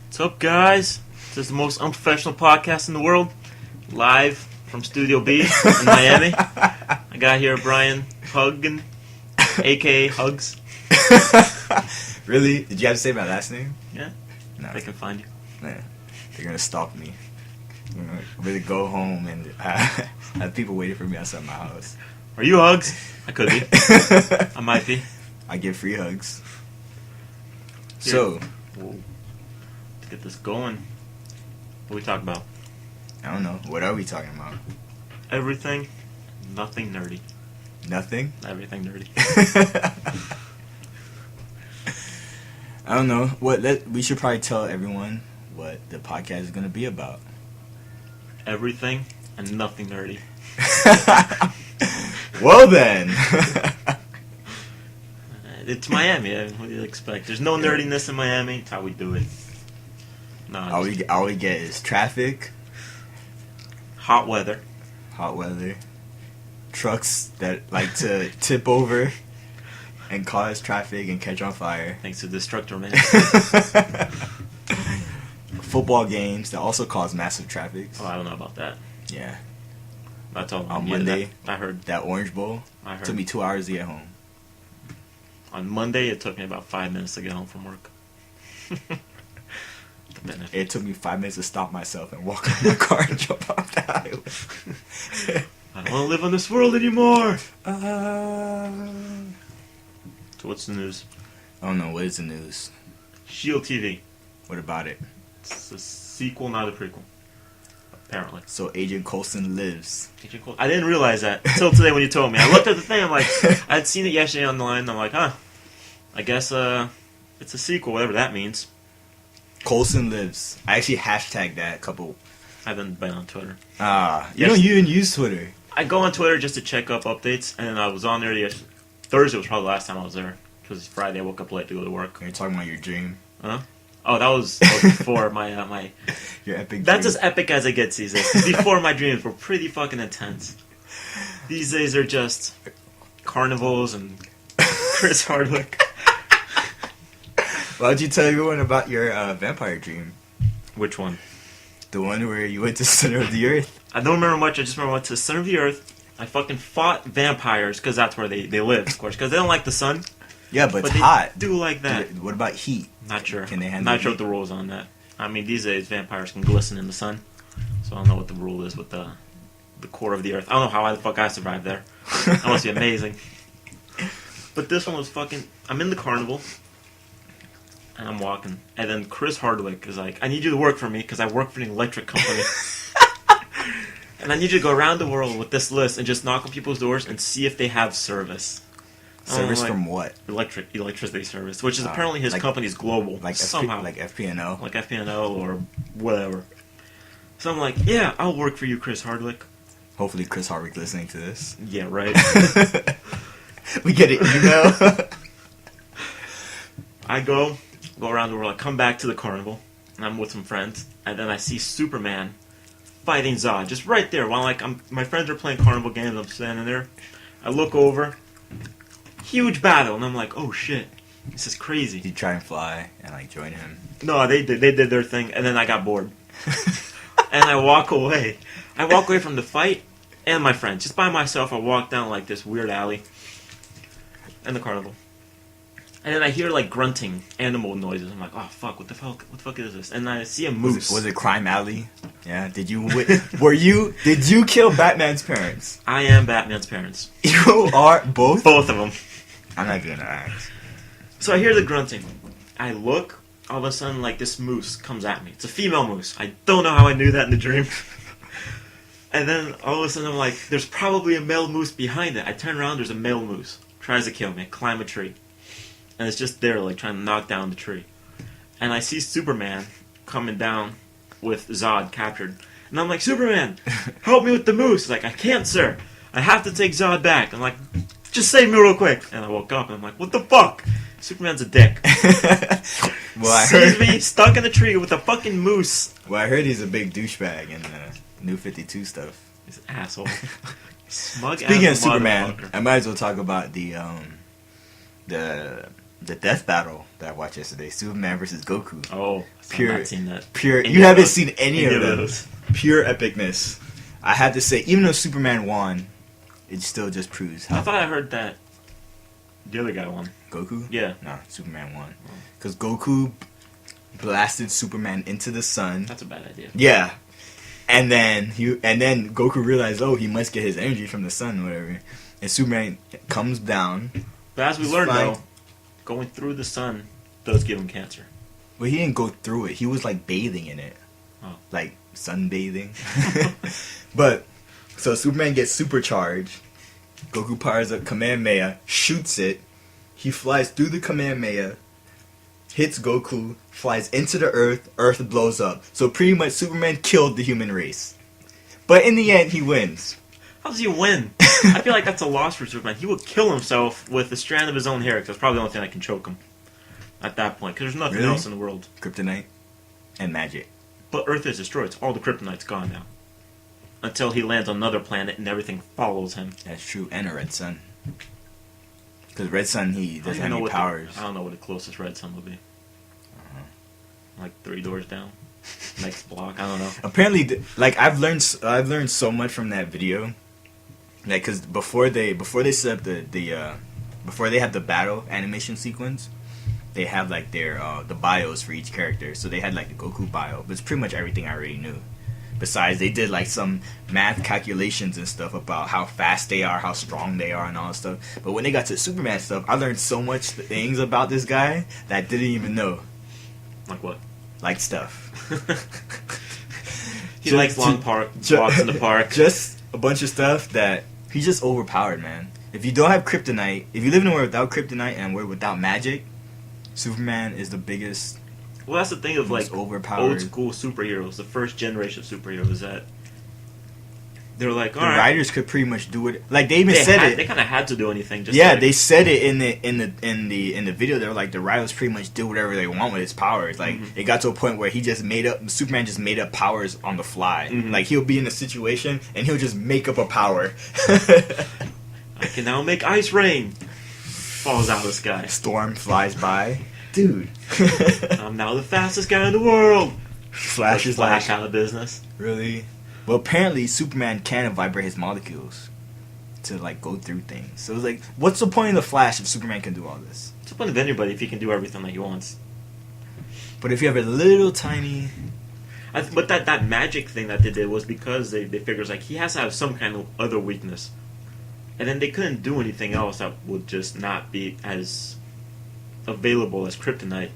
What's up, guys? This is the most unprofessional podcast in the world. Live from Studio B in Miami. I got here Bryan Huggan, a.k.a. Hugs. Really? Did you have to say my last name? Yeah. No. They can find you. Man, they're going to stalk me. I'm going to really go home and have people waiting for me outside my house. Are you Hugs? I could be. I might be. I get free hugs. Here. So, Whoa. Let's get this going. What we talk about? I don't know. What are we talking about? Everything, nothing nerdy. Nothing? Everything nerdy. I don't know. We should probably tell everyone what the podcast is going to be about. Everything and nothing nerdy. Well then. It's Miami. What do you expect? There's no nerdiness in Miami. It's how we do it. No, all we get is traffic, hot weather, trucks that like to tip over and cause traffic and catch on fire. Thanks to Destructor Man. Football games that also cause massive traffic. Oh, I don't know about that. Yeah. That's all. On Monday, I heard that Orange Bowl. I heard. Took me 2 hours to get home. On Monday, it took me about 5 minutes to get home from work. It took me 5 minutes to stop myself and walk out of my car and jump off the highway. I don't want to live on this world anymore. So what's the news? I don't know. What is the news? S.H.I.E.L.D. TV. What about it? It's a sequel, not a prequel. Apparently. So Agent Coulson lives. Agent Coulson. I didn't realize that until today when you told me. I looked at the thing. I'm like, I'd seen it yesterday online. And I'm like, huh. I guess it's a sequel, whatever that means. Coulson lives. I actually hashtagged that a couple. I haven't been on Twitter. You don't even use Twitter. I go on Twitter just to check up updates, and I was on there yesterday. Thursday was probably the last time I was there. Because Friday I woke up late to go to work. You're talking about your dream. Huh? Oh, that was before my your epic. That's dream. as epic as it gets these days. Before my dreams were pretty fucking intense. These days are just carnivals and Chris Hardwick. Why don't you tell everyone about your vampire dream? Which one? The one where you went to the center of the earth. I don't remember much. I just remember I went to the center of the earth. I fucking fought vampires because that's where they live, of course. Because they don't like the sun. Yeah, but it's they hot. Do like that. What about heat? Not sure. Can they handle Not sure what the rules on that. I mean, these days vampires can glisten in the sun, so I don't know what the rule is with the core of the earth. I don't know how the fuck I survived there. That must be amazing. But this one was fucking. I'm in the carnival, and I'm walking, and then Chris Hardwick is like, "I need you to work for me because I work for an electric company." And I need you to go around the world with this list and just knock on people's doors and see if they have service. Service from what? Electricity service, which is apparently his company's global. Like somehow. Like FP&O? Like FP&O or whatever. So I'm like, yeah, I'll work for you, Chris Hardwick. Hopefully Chris Hardwick listening to this. Yeah, right. We get an email. I go around the world. I come back to the carnival, and I'm with some friends, and then I see Superman fighting Zod, just right there. While my friends are playing carnival games, I'm standing there. I look over, huge battle, and I'm like, oh shit, this is crazy. Did you try and fly and join him? No, they did their thing, and then I got bored, and I walk away. I walk away from the fight and my friends, just by myself. I walk down this weird alley in the carnival. And then I hear grunting animal noises. I'm like, oh fuck, what the fuck is this? And I see a moose. Was it Crime Alley? Yeah. Did you kill Batman's parents? I am Batman's parents. You are both? Both of them. I'm not gonna ask. So I hear the grunting. I look, all of a sudden this moose comes at me. It's a female moose. I don't know how I knew that in the dream. And then all of a sudden I'm like, there's probably a male moose behind it. I turn around, there's a male moose. Tries to kill me. I climb a tree. And it's just there, trying to knock down the tree. And I see Superman coming down with Zod captured. And I'm like, Superman, help me with the moose. He's like, I can't, sir. I have to take Zod back. I'm like, just save me real quick. And I woke up and I'm like, what the fuck? Superman's a dick. Well, Sees me stuck in a tree with a fucking moose. Well, I heard he's a big douchebag in the New 52 stuff. He's an asshole. Smug Speaking of asshole Superman, motherfucker. I might as well talk about the the death battle that I watched yesterday, Superman versus Goku. Oh, Pure- I've not seen that. Pure, Any you of haven't those? seen any of those. Pure epicness. I had to say, even though Superman won, it still just proves I how thought I heard that the other guy won. Goku. Yeah. No, Superman won because Goku blasted Superman into the sun. That's a bad idea. Yeah, and then Goku realized, oh, he must get his energy from the sun, or whatever. And Superman comes down. But as we It's learned, fine. though, going through the sun does give him cancer. Well, he didn't go through it. He was like bathing in it, like sunbathing. But so Superman gets supercharged. Goku powers up Kamehameha, shoots it. He flies through the Kamehameha, hits Goku, flies into the Earth. Earth blows up. So pretty much Superman killed the human race. But in the end, he wins. How does he win? I feel like that's a loss for Superman. He would kill himself with a strand of his own hair, because that's probably the only thing that can choke him at that point, because there's nothing Really? else in the world. Kryptonite and magic. But Earth is destroyed, so all the kryptonite's gone now. Until he lands on another planet and everything follows him. That's true. And a red sun. Because red sun, he doesn't have any what powers. I don't know what the closest red sun would be. Like 3 doors down. Next block, I don't know. Apparently, like I've learned so much from that video. Like, cause before they set up before they have the battle animation sequence, they have like their the bios for each character. So they had like the Goku bio, but it's pretty much everything I already knew. Besides, they did like some math calculations and stuff about how fast they are, how strong they are, and all that stuff. But when they got to Superman stuff, I learned so much things about this guy that I didn't even know. Like what? Like stuff. He likes long walks in the park. Just a bunch of stuff that he's just overpowered, man. If you don't have kryptonite, if you live in a world without kryptonite and a world without magic, Superman is the biggest. Well, that's the thing of like overpowered old school superheroes, the first generation of superheroes, that they're like, all the right. writers could pretty much do it. Like they even said it. They kind of had to do anything. Just Yeah, like, they said it in the video. They were like the writers pretty much did whatever they want with his powers. Like it got to a point where Superman just made up powers on the fly. Like he'll be in a situation and he'll just make up a power. I can now make ice rain. Falls out of the sky. Storm flies by, dude. I'm now the fastest guy in the world. Flash is Flash like, out of business. really? Well, apparently Superman can vibrate his molecules to like go through things. So it's like, what's the point of the Flash if Superman can do all this? It's the point of anybody if he can do everything that he wants. But if you have a little tiny, But that magic thing that they did was because they figured like he has to have some kind of other weakness. And then they couldn't do anything else that would just not be as available as kryptonite.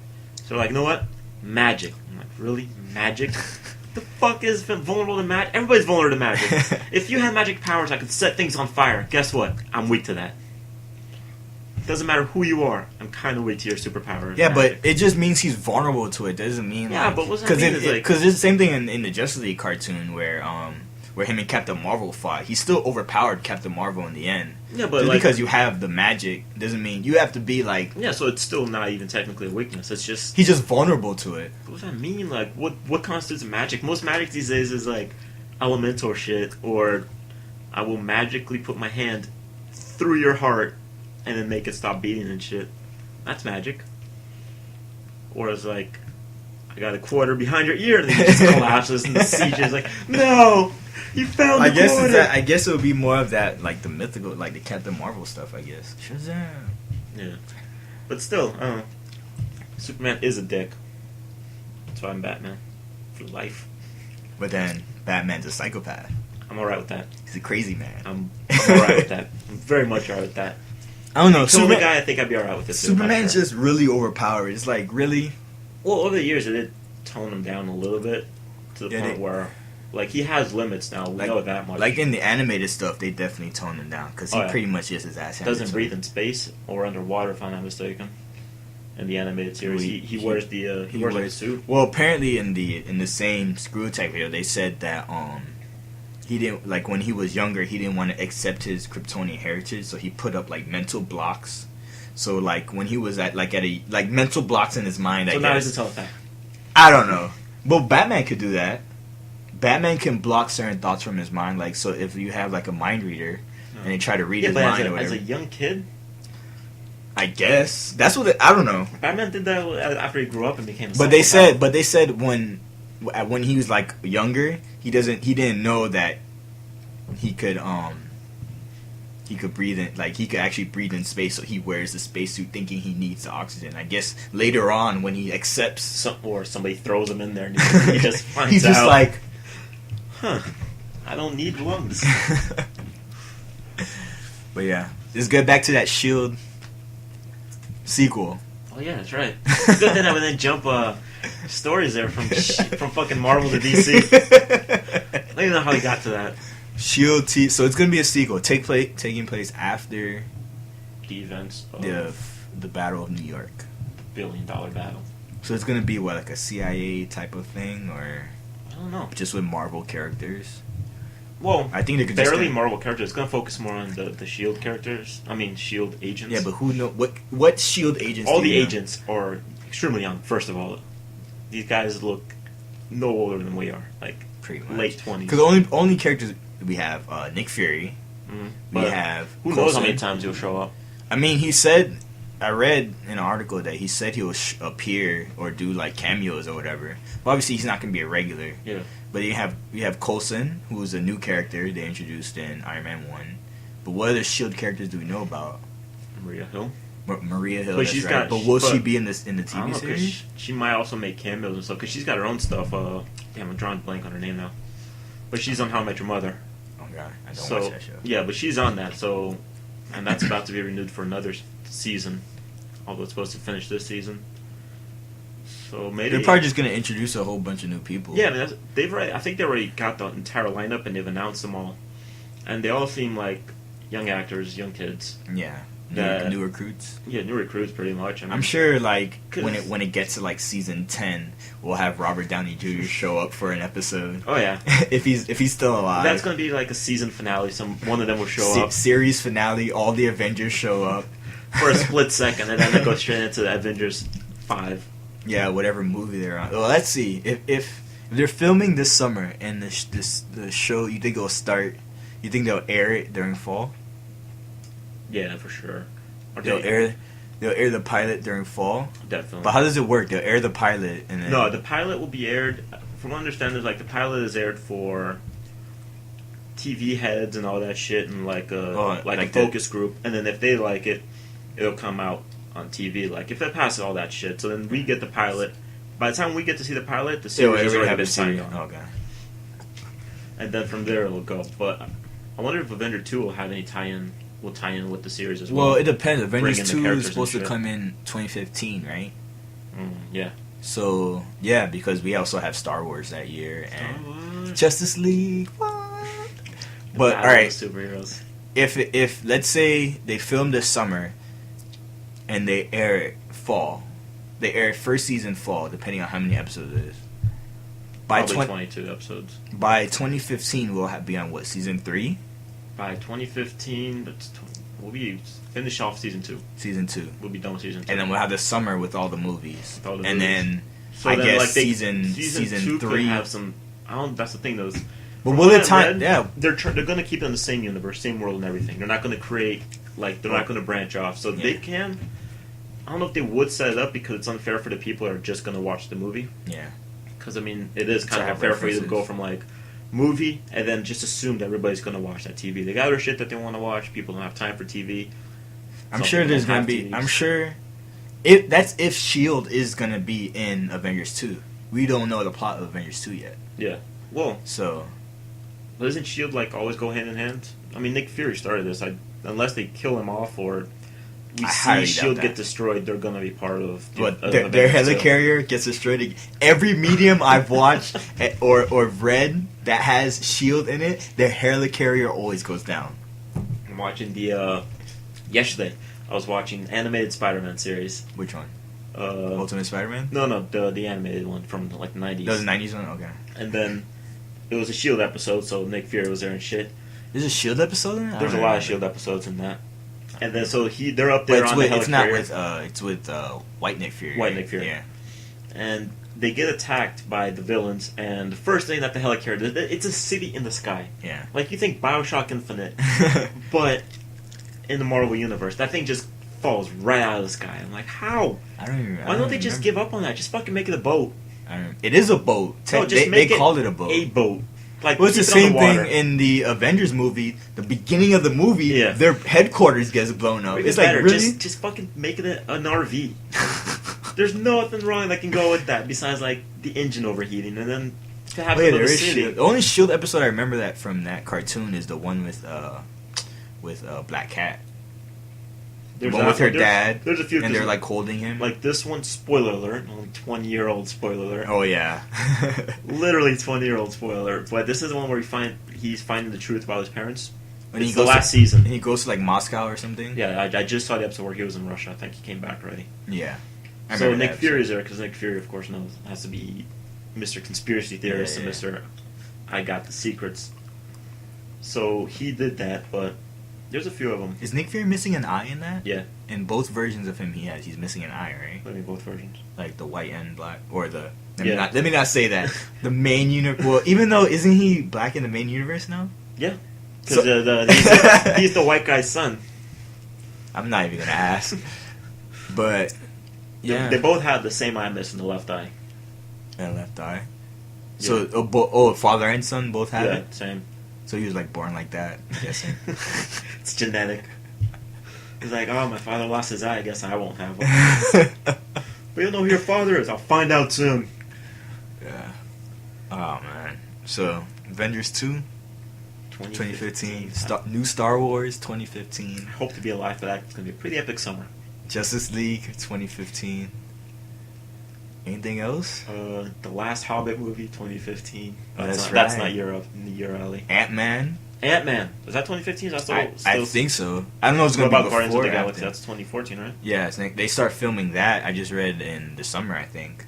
So like, you know what? Magic. I'm like, really? Magic? The fuck is vulnerable to magic? Everybody's vulnerable to magic. If you had magic powers, I could set things on fire. Guess what? I'm weak to that. Doesn't matter who you are. I'm kind of weak to your superpowers. yeah, magic. but it just means he's vulnerable to it. Doesn't mean Yeah, like, but what's that mean? because it's the same thing in the Justice League cartoon where him and Captain Marvel fought. He still overpowered Captain Marvel in the end. Yeah, but just like, because you have the magic doesn't mean you have to be like. yeah, so it's still not even technically a weakness. It's just He's just vulnerable to it. what does that mean? Like, what constitutes magic? Most magic these days is like elemental shit, or I will magically put my hand through your heart and then make it stop beating and shit. That's magic. Or it's like, I got a quarter behind your ear and then it just collapses and the siege is like, no, you found the quarter. I guess it would be more of that, like the mythical, like the Captain Marvel stuff. I guess. Shazam. Yeah, but still, Superman is a dick. That's why I'm Batman for life. But then Batman's a psychopath. I'm alright with that. He's a crazy man. I'm alright with that. I'm very much alright with that. I don't know. Kill the guy, I think I'd be alright with this. Superman's just really overpowered. It's like, really? Well, over the years, it did tone him down a little bit to the point where, like, he has limits now. We know that much. Like in the animated stuff, they definitely toned him down because he pretty much is his ass. Doesn't breathe in space or underwater, if I'm not mistaken. In the animated series, he wears the wears the suit. Well, apparently in the same Screw Attack video, they said that he didn't, like, when he was younger, he didn't want to accept his Kryptonian heritage, so he put up like mental blocks. So like when he was at mental blocks in his mind. So I now guess. he's a telepath. I don't know. Well, Batman could do that. Batman can block certain thoughts from his mind. Like, so if you have like a mind reader and they try to read his mind or as whatever. a young kid, I guess that's what I don't know. Batman did that after he grew up and became. But they said when he was like younger, he didn't know that he could breathe in, like he could actually breathe in space, so he wears the spacesuit thinking he needs the oxygen. I guess later on when he accepts, or somebody throws him in there, and he just finds he's just out, like, I don't need lungs. But yeah, let's get back to that S.H.I.E.L.D. sequel. Oh yeah, that's right. It's good that I would then jump stories there from fucking Marvel to DC. I don't even know how he got to that. S.H.I.E.L.D. So it's gonna be a sequel, taking place after The events of the Battle of New York. $1 billion battle. So it's gonna be what, like a CIA type of thing, or I don't know. just with Marvel characters? Well, I think they could barely Marvel characters. It's gonna focus more on the S.H.I.E.L.D. characters. I mean, S.H.I.E.L.D. agents. Yeah, but who know what S.H.I.E.L.D. agents? All do the you know? agents are extremely young. First of all, these guys look no older than we are, like Pretty much. late 20s. Because only characters we have Nick Fury. Mm-hmm. We have who knows how many times he'll show up. I mean, he said, I read in an article that he said he'll appear or do like cameos or whatever. But obviously, he's not gonna be a regular. Yeah. But you have Coulson, who's a new character they introduced in Iron Man 1. But what other S.H.I.E.L.D. characters do we know about? Maria Hill. Maria Hill, But that's she's right. got- But will but- she be in the I don't TV know, series? she might also make cameos and stuff because she's got her own stuff. Damn, I'm drawing a blank on her name now. But she's on How I Met Your Mother. Oh god, I don't So watch that show. yeah, but she's on that. So, and that's about to be renewed for another season. Although it's supposed to finish this season. So maybe They're probably just gonna introduce a whole bunch of new people. Yeah, I mean, I think they already got the entire lineup and they've announced them all, and they all seem like young actors, young kids. Yeah. That- New recruits. Yeah, new recruits pretty much. I mean, I'm sure, like when 'Cause- it gets to like season 10, we'll have Robert Downey Jr. show up for an episode. Oh yeah, if he's still alive. that's gonna be like a season finale. One of them will show up Series finale. All the Avengers show up for a split second, and then they go straight into the Avengers 5. Yeah, whatever movie they're on. Well, let's see if they're filming this summer and the show. You think it'll start? You think they'll air it during fall? Yeah, for sure. Or They'll air the pilot during fall. Definitely. But how does it work? They'll air the pilot and then No, the pilot will be aired. From what I understand, is like the pilot is aired for TV heads and all that shit, and like a focus group. And then if they like it, it'll come out on TV. Like if it passes all that shit, so then we get the pilot. By the time we get to see the pilot, the series has already been signed on. Okay. And then from there it'll go. But I wonder if Avenger 2 will have any tie-in. Will tie in with the series as well. Well, it depends. Bring Avengers in the 2 is characters supposed and to shit. come in 2015, right? Yeah. So yeah, because we also have Star Wars that year and What? Justice League. What? But Battle all right, of superheroes. if let's say they film this summer and they air it fall, they air it first season fall, depending on how many episodes it is. By Probably 22 episodes. by 2015, we'll be on what, season 3? By 2015, we'll be finish off season 2. Season 2, We'll be done with season 2. and then we'll have the summer with all the movies, With all the and movies. then So I then, guess like, season 2 could 3. have some. I don't. That's the thing, though. But will it time? Yeah, They're going to keep it in the same universe, same world, and everything. They're not going to create they're not going to branch off. So they can. I don't know if they would set it up because it's unfair for the people that are just going to watch the movie. yeah. Because I mean, it is kind To of have unfair for you to references. go from like movie and then just assume that everybody's going to watch that TV. They got other shit that they want to watch. People don't have time for TV. I'm Some sure people there's don't gonna have be. TVs. I'm sure if Shield is gonna be in Avengers 2. We don't know the plot of Avengers 2 yet. Yeah. Well, So but isn't Shield like always go hand in hand? I mean, Nick Fury started this. Unless they kill him off or we I highly see doubt Shield that. get destroyed, they're gonna be part of. but of their Avengers 2. helicarrier gets destroyed. Every medium I've watched or read that has Shield in it, their helicarrier always goes down. I'm watching the yesterday. I was watching animated Spider-Man series. Which one? Uh, Ultimate Spider-Man? no, the animated one from like the 90s. That was the 90s one? Okay. And then it was a Shield episode, so Nick Fury was there and shit. There's a Shield episode in it? I There's a don't lot of remember. Shield episodes in that. And then so they're up But there it's on with, the it's not helicarrier. with it's with White Nick Fury. White right? Nick Fury. Yeah. And they get attacked by the villains, and the first thing that the helicarrier does, it's a city in the sky. Yeah. Like, you think Bioshock Infinite, but in the Marvel Universe, that thing just falls right out of the sky. I'm like, how? Why don't they just give up on that? Just fucking make it a boat. It is a boat. No, just they call it a boat. A boat. Like, well, it's the same thing in the Avengers movie. The beginning of the movie, their headquarters gets blown up. It's like, really? Just fucking make it an RV. There's nothing wrong that can go with that besides, like, the engine overheating. And then to have there is S.H.I.E.L.D. The only S.H.I.E.L.D. episode I remember that from that cartoon is the one with Black Cat. The one with her dad. There's a few. And they're, like, holding him. Like, this one, spoiler alert. Only 20-year-old spoiler alert. Oh, yeah. Literally 20-year-old spoiler alert. But this is the one where he's finding the truth about his parents. When it's the last season. He goes to, like, Moscow or something? Yeah, I just saw the episode where he was in Russia. I think he came back already. Yeah. So Nick Fury's there, because Nick Fury, of course, has to be Mr. Conspiracy Theorist and Mr. I got the secrets. So he did that, but there's a few of them. Is Nick Fury missing an eye in that? Yeah. In both versions of him, he's missing an eye, right? What do you mean, both versions? Like the white and black, or the. Let me not say that. The main universe. Well, even though isn't he black in the main universe now? Yeah. Because he's the white guy's son. I'm not even gonna ask. But yeah, they both have the same eye missing the left eye. And left eye. Yeah. So father and son both have it. Yeah, same. So he was like born like that, I'm guessing. It's genetic. He's like, oh, my father lost his eye. I guess I won't have one. But you don't know who your father is. I'll find out soon. Yeah. Oh man. So Avengers 2. 2015. New Star Wars 2015. I hope to be alive for that. It's going to be a pretty epic summer. Justice League 2015. Anything else? The last Hobbit movie 2015. That's not your alley. Ant-Man. Is that 2015? Is that still I think so. I don't know what's going to be before. Guardians of the Galaxy? That's 2014, right? Yeah, they start filming that. I just read in the summer, I think.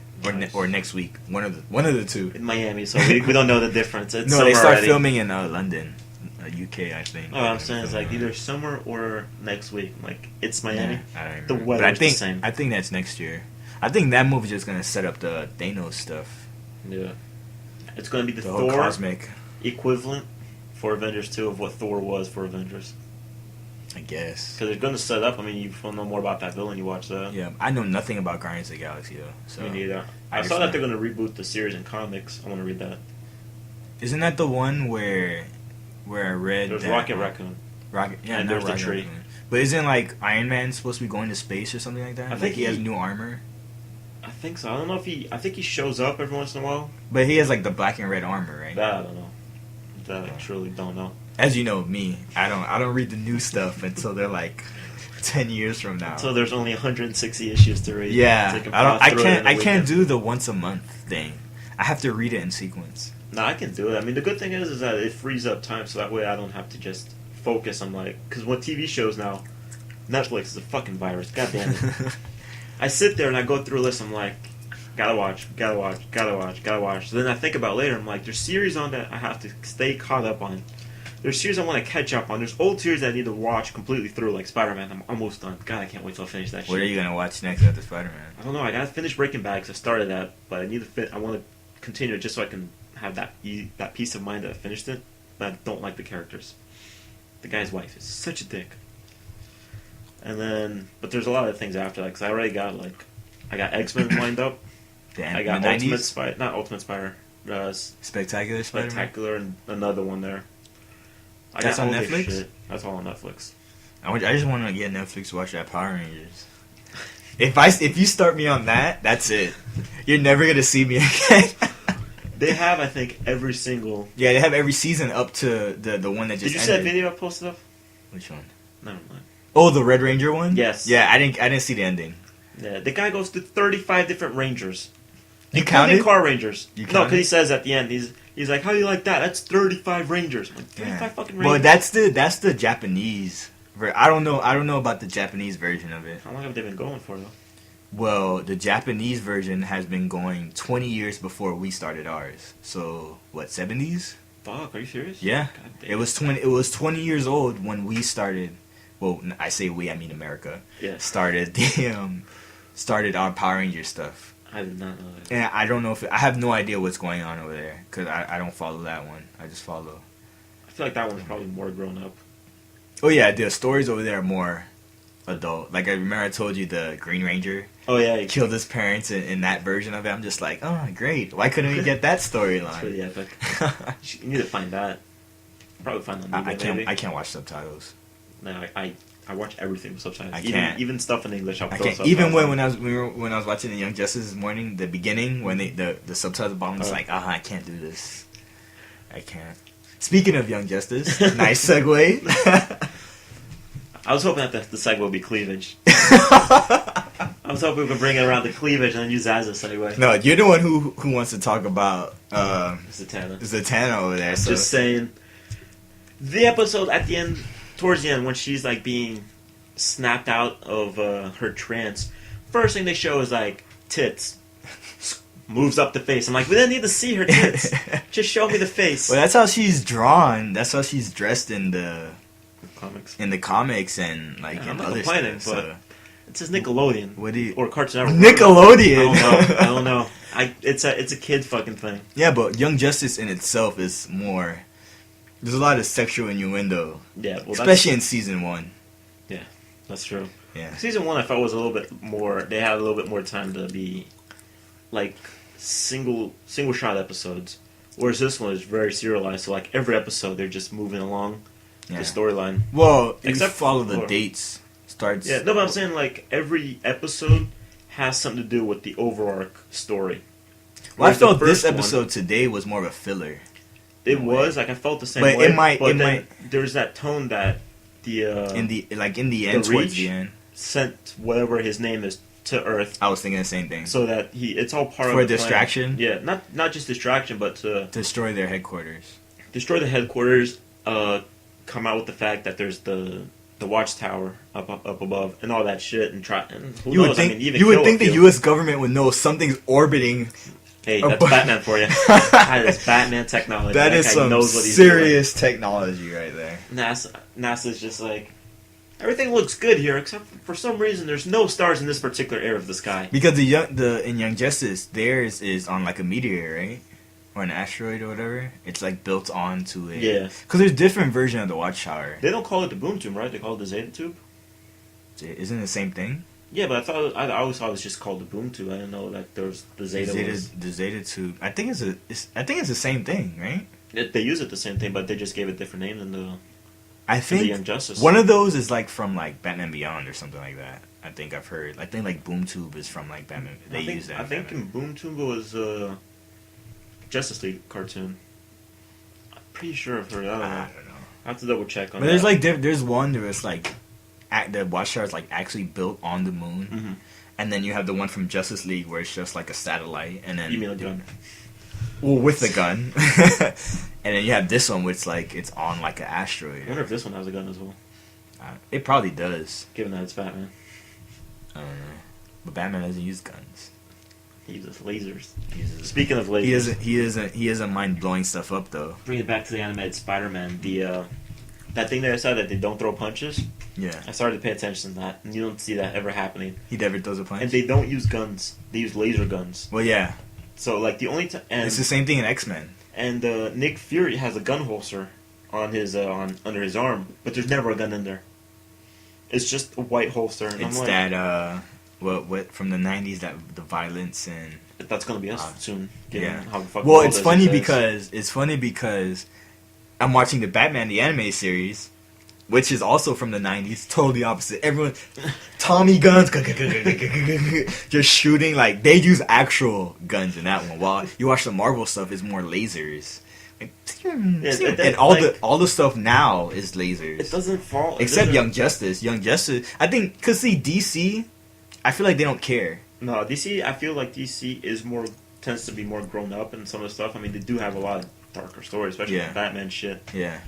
Or next week. One of the two. In Miami, so we don't know the difference. It's no, they start already. Filming in London, UK, I think. Oh, I'm saying it's like either summer or next week. Like, it's Miami. Yeah, I don't remember. The weather's the same. I think that's next year. I think that movie's just going to set up the Thanos stuff. Yeah. It's going to be the whole Thor cosmic equivalent for Avengers 2 of what Thor was for Avengers. I guess. Because they're going to set up, I mean, you will know more about that villain, you watch that. Yeah, I know nothing about Guardians of the Galaxy, though. So me neither. I saw that they're going to reboot the series in comics. I want to read that. Isn't that the one where I read There's that Rocket Raccoon. And there's the tree. Raccoon. But isn't, like, Iron Man supposed to be going to space or something like that? I think he has new armor. I think so. I don't know if I think he shows up every once in a while. But he has, like, the black and red armor, right? That I don't know. That I truly don't know. As you know, me, I don't read the new stuff until they're like 10 years from now. So there's only 160 issues to read. Yeah, I can't do the once a month thing. I have to read it in sequence. No, I can do it. I mean, the good thing is that it frees up time, so that way I don't have to just focus on because with TV shows now, Netflix is a fucking virus. God damn it. I sit there and I go through a list. I'm like, gotta watch. So then I think about later. I'm like, there's series on that I have to stay caught up on. There's series I want to catch up on. There's old series that I need to watch completely through, like Spider-Man. I'm almost done. God, I can't wait till I finish that shit. What are you going to watch next after Spider-Man? I don't know. I got to finish Breaking Bad because I started that, but I need to I want to continue it just so I can have that peace of mind that I finished it, but I don't like the characters. The guy's wife is such a dick. And then, but there's a lot of things after that because I already got, I got X-Men lined up. I got Spectacular Spider-Man? Spectacular and another one there. That's on Netflix? Shit. That's all on Netflix. I just want to get Netflix to watch that Power Rangers. If you start me on that, that's it. You're never gonna see me again. They have, I think, every single. Yeah, they have every season up to the one that just. Did you see that video I posted up? Which one? Never mind. Oh, the Red Ranger one. Yes. Yeah, I didn't see the ending. Yeah, the guy goes to 35 different Rangers. You counted car Rangers. You no, because he says at the end he's like, how do you like that? That's 35 Rangers. I'm like, 35 fucking Rangers. Well, that's the Japanese. I don't know about the Japanese version of it. How long have they been going for though? Well, the Japanese version has been going 20 years before we started ours. So what, 70s? Fuck, are you serious? Yeah, it was 20 years old when we started. Well, I say we, I mean America. Yeah. Started our Power Ranger stuff. I did not know that. And I don't know I have no idea what's going on over there because I don't follow that one. I just follow. I feel like that one's probably more grown up. Oh yeah, the stories over there are more adult. Like I remember I told you the Green Ranger Oh yeah, killed his parents in that version of it. I'm just like, oh great, why couldn't we get that It's storyline? really epic. You need to find that. Probably find that. I can't. Maybe. I can't watch subtitles. No, I watch everything with subtitles. I can't. Even stuff in English. I can't. Even when I was watching the Young Justice this morning, the beginning when the subtitles bottom, it's like, I can't do this. I can't. Speaking of Young Justice, nice segue. I was hoping that the segue would be cleavage. I was hoping we could bring it around to cleavage and then use that as a segue. No, you're the one who wants to talk about Zatanna over there. So. Just saying, the episode at the end, towards the end, when she's like being snapped out of her trance, first thing they show is like tits. Moves up the face. I'm like, we didn't need to see her tits. Just show me the face. Well, that's how she's drawn. That's how she's dressed in the comics. In the comics and like I'm in not other complaining, stuff. but So. it says Nickelodeon. What do you or Cartoon Network? Nickelodeon? I don't know. It's a kid fucking thing. Yeah, but Young Justice in itself is more. There's a lot of sexual innuendo. Yeah, well, especially in season 1. Yeah, that's true. Yeah, season 1 I felt was a little bit more. They had a little bit more time to be like single shot episodes, whereas this one is very serialized. So like every episode, they're just moving along the storyline. Well, except follow the dates. Starts. Yeah, no, but I'm saying like every episode has something to do with the overarch story. Well, I felt this episode today was more of a filler. It was like I felt the same but way. It might. There's that tone that the in the end towards the end sent whatever his name is to Earth. I was thinking the same thing. So that it's all part of for the distraction. Plan. Yeah, not just distraction, but to destroy their headquarters. Destroy the headquarters. Come out with the fact that there's the watchtower up above and all that shit, and try. And who knows? Think, I mean, even you would think the U.S. government would know something's orbiting. Hey, that's Batman for you. That is Batman technology. That is some serious technology right there. NASA's just like, everything looks good here, except for some reason there's no stars in this particular area of the sky. Because in Young Justice, theirs is on like a meteor, right? Or an asteroid or whatever. It's like built onto it. Yeah. Because there's different version of the Watchtower. They don't call it the boom tube, right? They call it the Zeta tube. Isn't it the same thing? Yeah, but I always thought it was just called the boom tube. I didn't know that there was the Zeta. The Zeta tube. I think it's the same thing, right? They use it the same thing, but they just gave it different names in the. I think the Young Justice. One of those is like from like Batman Beyond or something like that. I think I've heard. I think like Boom Tube is from like Batman. They use that. I think in Boom Tube was Justice League cartoon. I'm pretty sure I've heard that. I don't know. I have to double check on that. But there's like there's one where it's like the Watchtower is like actually built on the moon, mm-hmm. and then you have the one from Justice League where it's just like a satellite, and then you mean a gun? Well, with the gun, and then you have this one which it's on like an asteroid. I wonder if this one has a gun as well. It probably does, given that it's Batman. I don't know, but Batman doesn't use guns. He uses lasers. Speaking of lasers, he doesn't mind blowing stuff up though. Bring it back to the animated Spider-Man. That thing that I said that they don't throw punches. Yeah. I started to pay attention to that, and you don't see that ever happening. He never throws a punch. And they don't use guns. They use laser guns. Well, yeah. So like the only it's the same thing in X-Men. And Nick Fury has a gun holster on his under his arm, but there's never a gun in there. It's just a white holster. And it's that what from the 90s, that the violence and that's gonna be us soon. Yeah. How the fuck well, it's funny because I'm watching the Batman the anime series, which is also from the 90s. Totally opposite. Everyone, Tommy guns, just shooting. Like they use actual guns in that one. While you watch the Marvel stuff, it's more lasers. And all the stuff now is lasers. It doesn't fall. Except Young Justice. I think because DC, I feel like they don't care. No, DC. I feel like DC tends to be more grown up in some of the stuff. I mean, they do have a lot of darker stories, especially with Batman shit. Yeah.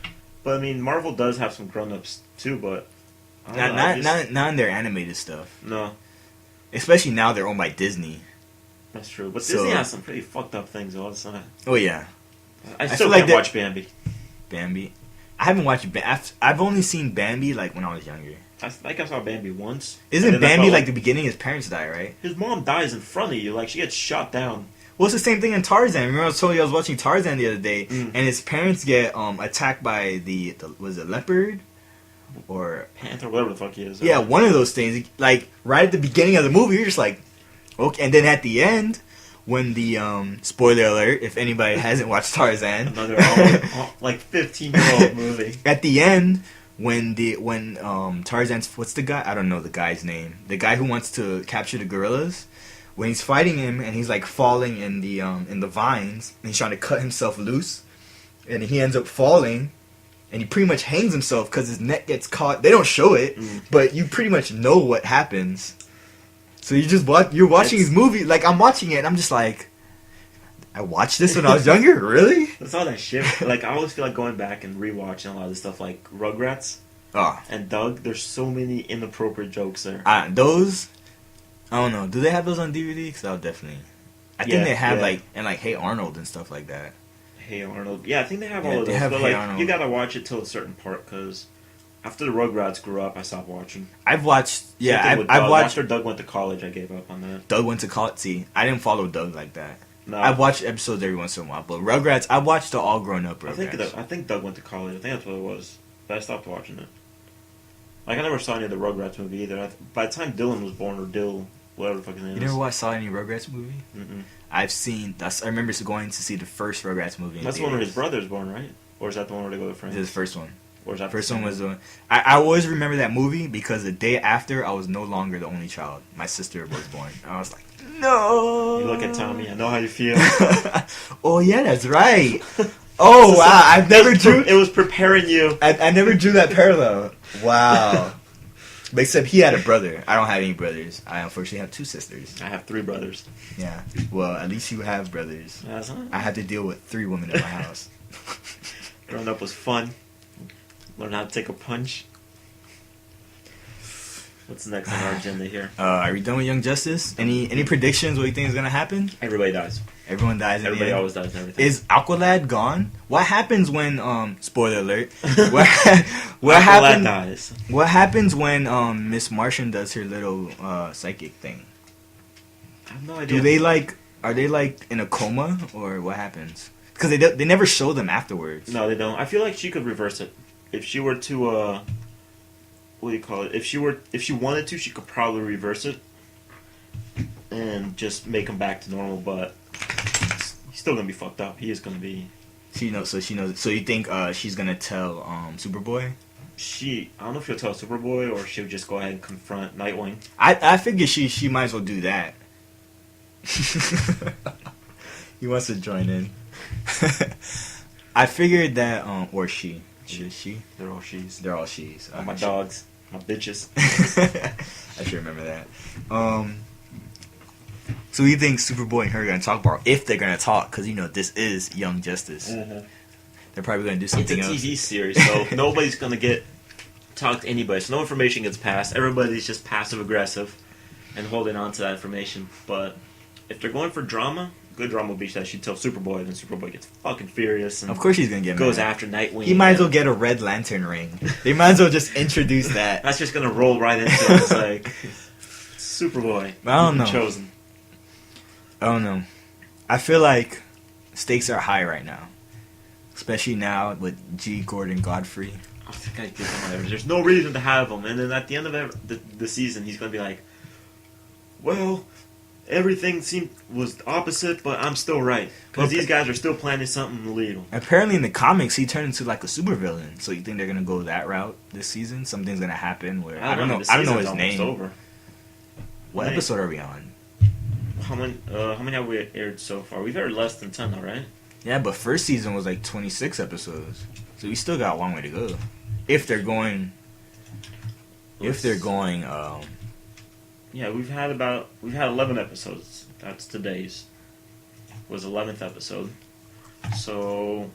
But I mean, Marvel does have some grown ups too, but not in their animated stuff. No. Especially now they're owned by Disney. That's true, but Disney has some pretty fucked up things all the time. Oh yeah. I still can't watch Bambi. Bambi? I haven't watched Bambi. I've only seen Bambi like when I was younger. I saw Bambi once. Isn't Bambi like the beginning? His parents die, right? His mom dies in front of you. Like she gets shot down. Well, it's the same thing in Tarzan. Remember I told you I was watching Tarzan the other day, and his parents get attacked by the was it leopard or Panther, whatever the fuck he is. yeah, one of those things. Like right at the beginning of the movie, you're just like, okay, and then at the end, when the spoiler alert, if anybody hasn't watched Tarzan, Another like 15-year-old movie. At the end, when Tarzan's, what's the guy? I don't know the guy's name. The guy who wants to capture the gorillas. When he's fighting him and he's like falling in the vines and he's trying to cut himself loose, and he ends up falling, and he pretty much hangs himself because his neck gets caught. They don't show it, but you pretty much know what happens. So you're watching his movie, like I'm watching it, and I'm just like, I watched this when I was younger, really? That's all that shit. Like I always feel like going back and rewatching a lot of this stuff, like Rugrats and Doug. There's so many inappropriate jokes there. Those, I don't know. Do they have those on DVD? Because I'll definitely. I think they have like Hey Arnold and stuff like that. Hey Arnold, yeah, I think they have all of they those. have But Hey like, Arnold. you gotta watch it till a certain part because after the Rugrats grew up, I stopped watching. I've watched. Yeah, Same thing with I've Doug. watched. After Doug went to college, I gave up on that. Doug went to college. See, I didn't follow Doug like that. No, I've watched episodes every once in a while, but Rugrats, I watched the all grown up Rugrats. I think Doug went to college. I think that's what it was. But I stopped watching it. Like I never saw any of the Rugrats movie either. By the time Dylan was born, or Dill, whatever the fuck his name is. You never saw any Rugrats movie? Mm-mm. I remember going to see the first Rugrats movie. That's the one where his brother's born, right? Or is that the one where they go with friends? This is the first one. Or is that First one was the one. I always remember that movie because the day after, I was no longer the only child. My sister was born. I was like, no. You look at Tommy. I know how you feel. Oh yeah, that's right. Oh wow, I've never drew. It was preparing you. I never drew that parallel. Wow. But except he had a brother. I don't have any brothers. I unfortunately have two sisters. I have 3 brothers. Yeah. Well, at least you have brothers. I had to deal with 3 women in my house. Growing up was fun. Learn how to take a punch. What's next on our agenda here? Are we done with Young Justice? Any predictions? What do you think is gonna happen? Everybody dies. Everyone dies. Everybody always dies and everything. Is Aqualad gone? What happens when spoiler alert? What Aqualad happens? dies. What happens when Miss Martian does her little psychic thing? I have no idea. Are they like in a coma or what happens? Because they never show them afterwards. No, they don't. I feel like she could reverse it. If she were to what do you call it? If she wanted to, she could probably reverse it and just make him back to normal, but he's still gonna be fucked up. He is gonna be. She knows. So you think she's gonna tell Superboy? I don't know if she'll tell Superboy or she'll just go ahead and confront Nightwing. I figure she might as well do that. He wants to join in. I figured that or she. Is it she? They're all she's. They're all she's. My dogs, my bitches. I should remember that. So you think Superboy and her are gonna talk about if they're gonna talk? Because this is Young Justice. Mm-hmm. They're probably gonna do something else. It's a TV series, so nobody's gonna talk to anybody. So no information gets passed. Everybody's just passive aggressive and holding on to that information. But if they're going for drama, good drama will be that she tells Superboy, then Superboy gets fucking furious. And of course he's gonna get goes mad. after Nightwing. He might as well get a Red Lantern ring. They might as well just introduce that. That's just gonna roll right into it. It's like Superboy. I don't know. Chosen. I don't know. I feel like stakes are high right now, especially now with G. Gordon Godfrey. I think I give him whatever. There's no reason to have him, and then at the end of the season, he's gonna be like, "Well, everything was opposite, but I'm still right because these guys are still planning something illegal." Apparently, in the comics, he turned into like a supervillain. So you think they're gonna go that route this season? Something's gonna happen where I don't know. I don't know his name. Over. What episode are we on? How many have we aired so far? We've aired less than 10, though, right? Yeah, but first season was like 26 episodes, so we still got a long way to go. If they're going, yeah, we've had 11 episodes. That's today's. Was 11th episode. So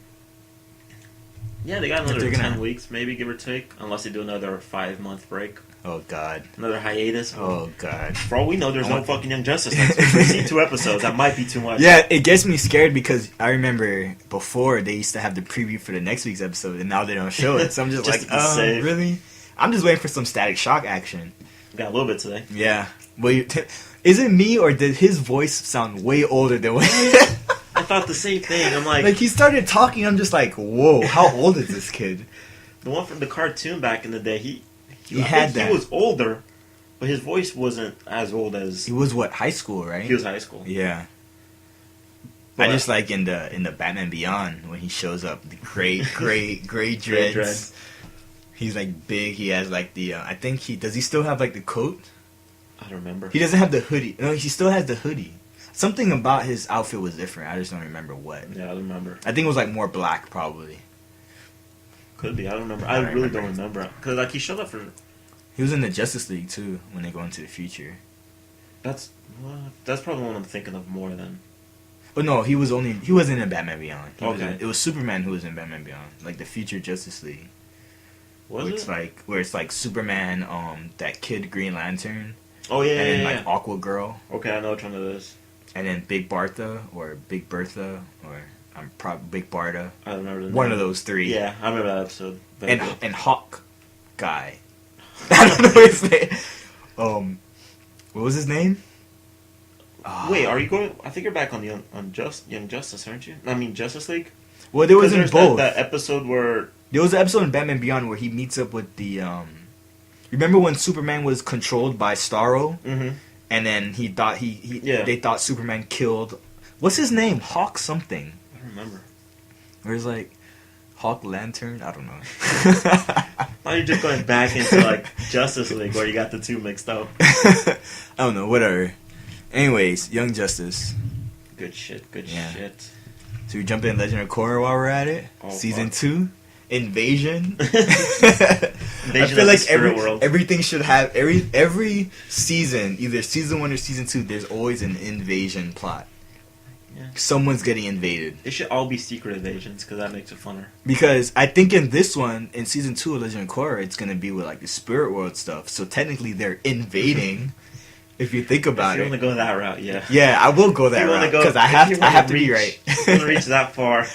yeah, they got another 10 weeks, maybe, give or take, unless they do another 5-month break. Oh God. Another hiatus. Oh God. For all we know, there's no fucking Young Justice next week. We see 2 episodes. That might be too much. Yeah, it gets me scared because I remember before they used to have the preview for the next week's episode, and now they don't show it. So I'm just, Just like, really? I'm just waiting for some Static Shock action. Got a little bit today. Yeah. Well, is it me or did his voice sound way older than what? I thought the same thing. I'm like he started talking. I'm just like, whoa, how old is this kid? The one from the cartoon back in the day, he had that. He was older, but his voice wasn't as old as... He was what, high school, right? He was high school. Yeah. But I just like in the Batman Beyond when he shows up, the gray dreads. dreads. He's like big. He has like the I think does he still have like the coat? I don't remember. He doesn't have the hoodie. No, he still has the hoodie. Something about his outfit was different. I just don't remember what. Yeah, I don't remember. I think it was like more black, probably. Could be. I don't remember. I really don't remember. Because like he showed up for... He was in the Justice League too when they go into the future. That's probably one I'm thinking of more than... Oh no, he wasn't in Batman Beyond. It was Superman who was in Batman Beyond, like the future Justice League. Was where it? It's like where it's like Superman, that kid Green Lantern. Oh yeah, and then yeah. like Aqua Girl. Okay, I know which one it is. And then Big Bartha or Big Bertha or Big Barda. I don't remember the name. One of those three. Yeah, I remember that episode. And Hawk guy. I don't know his name. What was his name? Wait, are you going? I think you're back on Young Justice, aren't you? I mean Justice League. Well, there was in both. That episode where there was an episode in Batman Beyond where he meets up with the. Remember when Superman was controlled by Starro? Mm-hmm. And then he thought they thought Superman killed. What's his name? Hawk something. I don't remember. Or it's like Hawk Lantern. I don't know. Now you're just going back into like Justice League where you got the two mixed up. I don't know. Whatever. Anyways, Young Justice. Good shit. Shit. So we jump in Legend of Korra while we're at it. Season 2. Invasion. I feel like everything should have every season, either season 1 or season 2. There's always an invasion plot. Yeah. Someone's getting invaded. They should all be secret invasions because that makes it funner. Because I think in this one, in season 2 of Legend of Korra, it's gonna be with like the spirit world stuff. So technically, they're invading. If you think about it. If you want to go that route, yeah. Yeah, I will go that route because I have to be right. If you want to reach that far.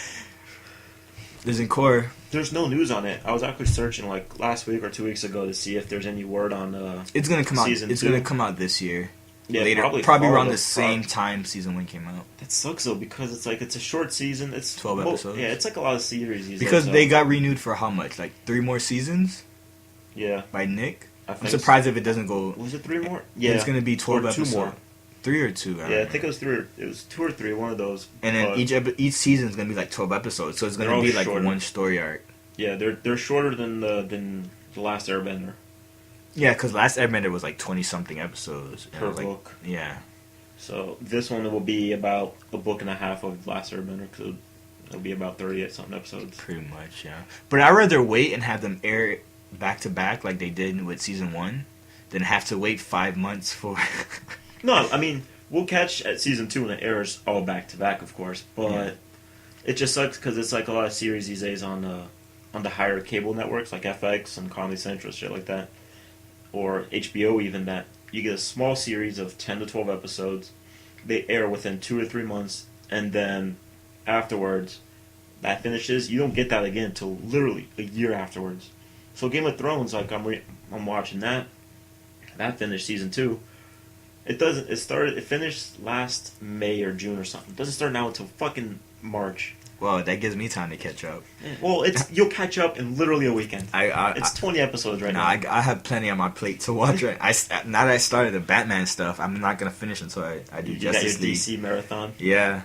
Legend of Korra. There's no news on it. I was actually searching like last week or 2 weeks ago to see if there's any word on it's gonna come out. It's 2. gonna come out this year. Yeah, later, probably around the same time season 1 came out. That sucks though because it's a short season. It's 12 episodes. Yeah, it's like a lot of series. Because they got renewed for how much? Like 3 more seasons? Yeah. By Nick. I'm surprised if it doesn't go. Was it 3 more? Yeah. It's gonna be 12 episodes. 2 more. 3 or 2. I think it was 3. It was 2 or 3. One of those. And then each season is gonna be like 12 episodes, so it's gonna be like one story arc. Yeah, they're shorter than the Last Airbender. Yeah, because Last Airbender was like 20 something episodes per book. Yeah. So this one will be about a book and a half of Last Airbender because it'll be about 38 something episodes. Pretty much, yeah. But I'd rather wait and have them air back to back like they did with season 1 than have to wait 5 months for. No, I mean we'll catch at season 2 when it airs all back to back, of course. But it just sucks because it's like a lot of series these days on the higher cable networks like FX and Comedy Central, shit like that, or HBO even, that you get a small series of 10 to 12 episodes. They air within 2 or 3 months, and then afterwards, that finishes. You don't get that again until literally a year afterwards. So Game of Thrones, like I'm watching that. That finished season 2. It finished last May or June or something. It doesn't start now until fucking March. Well, that gives me time to catch up. Well, you'll catch up in literally a weekend. It's 20 episodes right now. I have plenty on my plate to watch. Right, now that I started the Batman stuff, I'm not gonna finish until I do Justice League. DC marathon. Yeah,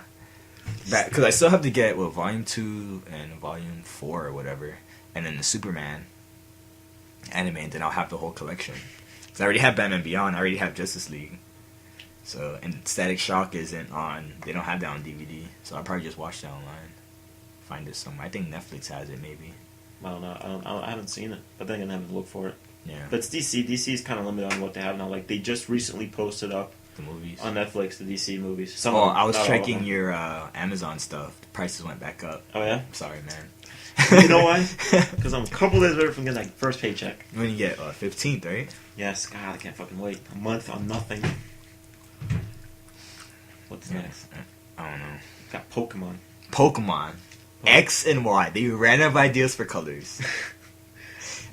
because I still have to get Volume 2 and Volume 4 or whatever, and then the Superman anime, and then I'll have the whole collection. Because I already have Batman Beyond. I already have Justice League. So, and Static Shock isn't on. They don't have that on DVD. So I'll probably just watch that online. Find it somewhere. I think Netflix has it, maybe. I don't know. I haven't seen it, but then I'm gonna have to look for it. Yeah. But it's DC. DC is kind of limited on what they have now. Like they just recently posted up the movies on Netflix, the DC movies. I was checking your Amazon stuff. The prices went back up. Oh yeah. Sorry, man. You know why? Because I'm a couple days away from getting that first paycheck. When you get 15th, right? Yes. God, I can't fucking wait. A month on nothing. What's next? I don't know. Got Pokemon. X and Y. They ran out of ideas for colors.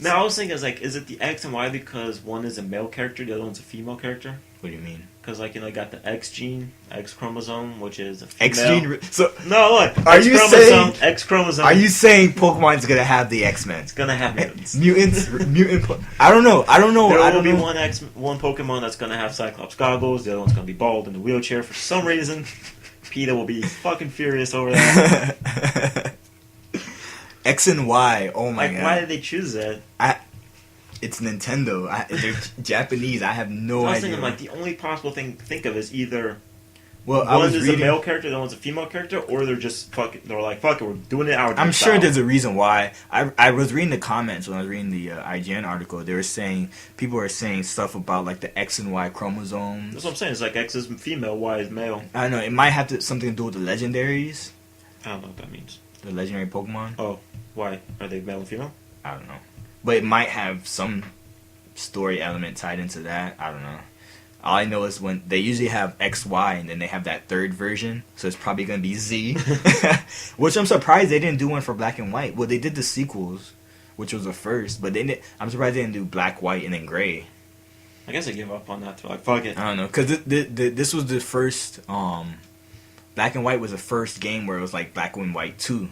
Now I was thinking, is it the X and Y because one is a male character, the other one's a female character? What do you mean? Because you got the X gene, X chromosome, which is a female. X gene. So no, look. Are you saying X chromosome? Are you saying Pokemon's gonna have the X-Men? It's gonna have mutants. I don't know. There will be one Pokemon that's gonna have Cyclops goggles. The other one's gonna be bald in a wheelchair for some reason. PETA will be fucking furious over that. X and Y. Oh my god. Why did they choose that? It's Nintendo. They're Japanese. I have no idea. I was thinking, the only possible thing to think of is either one is a male character, the other one's a female character, or they're just fuck it, we're doing it our I'm style. sure there's a reason why. I was reading the comments when I was reading the IGN article. They were saying, people were saying stuff about, the X and Y chromosomes. That's what I'm saying. It's X is female, Y is male. I don't know. It might have something to do with the legendaries. I don't know what that means. The legendary Pokemon. Oh, why? Are they male and female? I don't know. But it might have some story element tied into that. I don't know. All I know is when they usually have X, Y, and then they have that third version, so it's probably going to be Z. Which I'm surprised they didn't do one for Black and White. Well, they did the sequels, which was the first, but I'm surprised they didn't do Black, White, and then Gray. I guess I give up on that too. Fuck it. I don't know, because this was the first. Black and White was the first game where it was Black and White 2.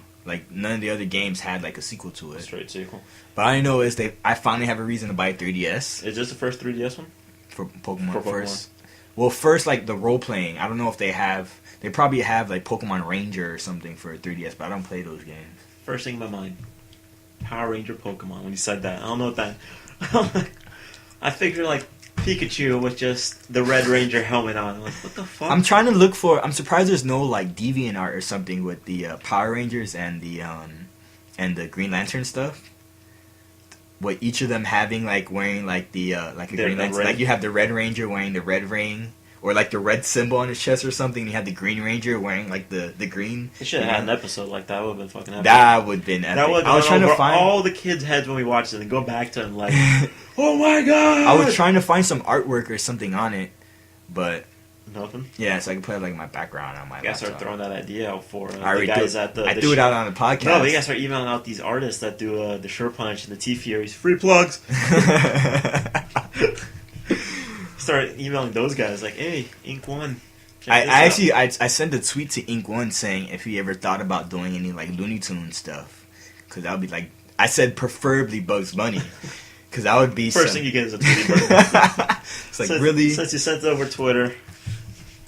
None of the other games had a sequel to it. Straight sequel. But all I know is I finally have a reason to buy a 3DS. Is this the first 3DS one? For Pokemon first. Well, first the role playing. I don't know if they have. They probably have Pokemon Ranger or something for 3DS, but I don't play those games. First thing in my mind, Power Ranger Pokemon. When you said that, I don't know what that. I figured Pikachu with just the Red Ranger helmet on. What the fuck? I'm trying to look for. I'm surprised there's no DeviantArt or something with the Power Rangers and the Green Lantern stuff. With each of them having wearing the a Green Lantern. You have the Red Ranger wearing the red ring, or the red symbol on his chest or something. You have the Green Ranger wearing the green. They should have had an episode like that. Would have been fucking epic. That would have been epic. That would I was trying to find all the kids' heads when we watched it and go back to them oh my god! I was trying to find some artwork or something on it, but nothing. Yeah, so I can put my background on my. You guys start throwing that idea out for the guys at the. I threw it out on the podcast. No, you guys start emailing out these artists that do the Shirt Punch and the T Furies. Free plugs. Start emailing those guys hey, Ink One. I sent a tweet to Ink One saying if he ever thought about doing any Looney Tunes stuff, because that would be I said preferably Bugs Bunny. Because that would be first thing you get is a Tweety Bird. It's really since you sent it over Twitter.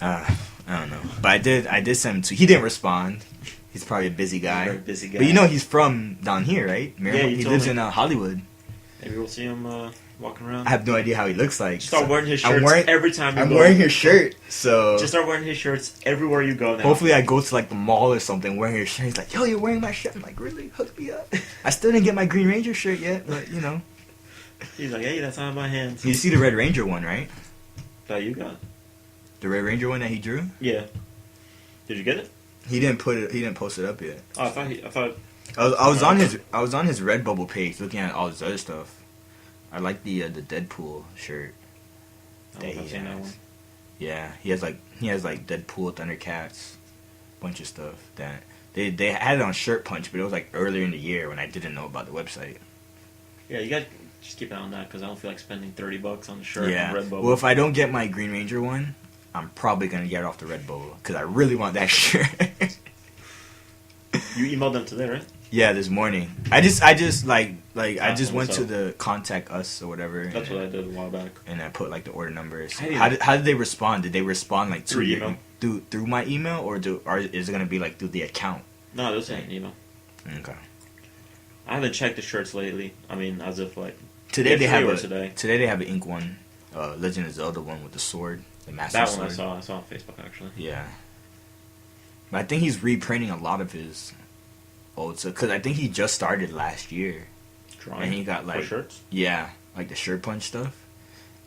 I don't know, but I did send him to. He didn't respond. He's probably a busy guy. Very busy guy. But he's from down here, right? Yeah, he lives in Hollywood. Maybe we'll see him walking around. I have no idea how he looks like. Start wearing his shirts every time you go. I'm wearing his shirt, so just start wearing his shirts everywhere you go now. Hopefully I go to the mall or something wearing his shirt. He's like, yo, you're wearing my shirt. I'm like, really? Hook me up. I still didn't get my Green Ranger shirt yet, but He's like, hey, that's on my hands. You see the Red Ranger one, right? That you got. The Red Ranger one that he drew? Yeah. Did you get it? He didn't post it up yet. Oh, I thought. I was on his Redbubble page looking at all this other stuff. I like the Deadpool shirt. I've seen that one. Yeah, he has Deadpool, Thundercats, bunch of stuff that they had it on Shirt Punch, but it was earlier in the year when I didn't know about the website. Yeah, you got to just keep an eye on that because I don't feel like spending $30 on the shirt on Redbubble. Well, if I don't get my Green Ranger one, I'm probably gonna get it off the Redbubble because I really want that shirt. You emailed them today, right? Yeah, this morning. I just went to the contact us or whatever. That's what I did a while back. And I put the order numbers. How did they respond? Did they respond through email? Through my email or is it gonna be through the account? No, they'll send an email. Okay. I haven't checked the shirts lately. I mean, as if today they have an Ink One, Legend of Zelda one with the sword, the Master Sword. That one I saw on Facebook actually. Yeah. But I think he's reprinting a lot of his old stuff because I think he just started last year. Drawing and he got for shirts? Yeah, the Shirt Punch stuff.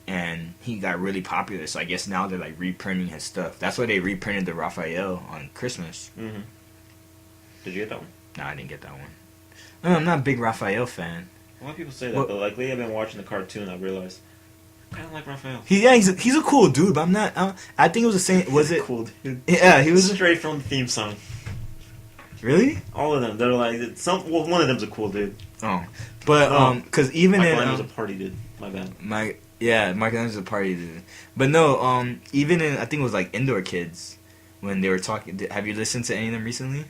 And he got really popular, so I guess now they're reprinting his stuff. That's why they reprinted the Raphael on Christmas. Mm-hmm. Did you get that one? No, I didn't get that one. No, I'm not a big Raphael fan. A lot of people say that, but lately I've been watching the cartoon. I realized I kind of like Raphael. He's a cool dude, but I'm not. I think it was the same. Was it cool dude? Yeah, he was straight from the theme song. Really? All of them. They're like one of them's a cool dude. Oh, but because even Michelangelo's a party dude. My bad. Michelangelo's a party dude. But no, even in I think it was like Indoor Kids when they were talking. Have you listened to any of them recently?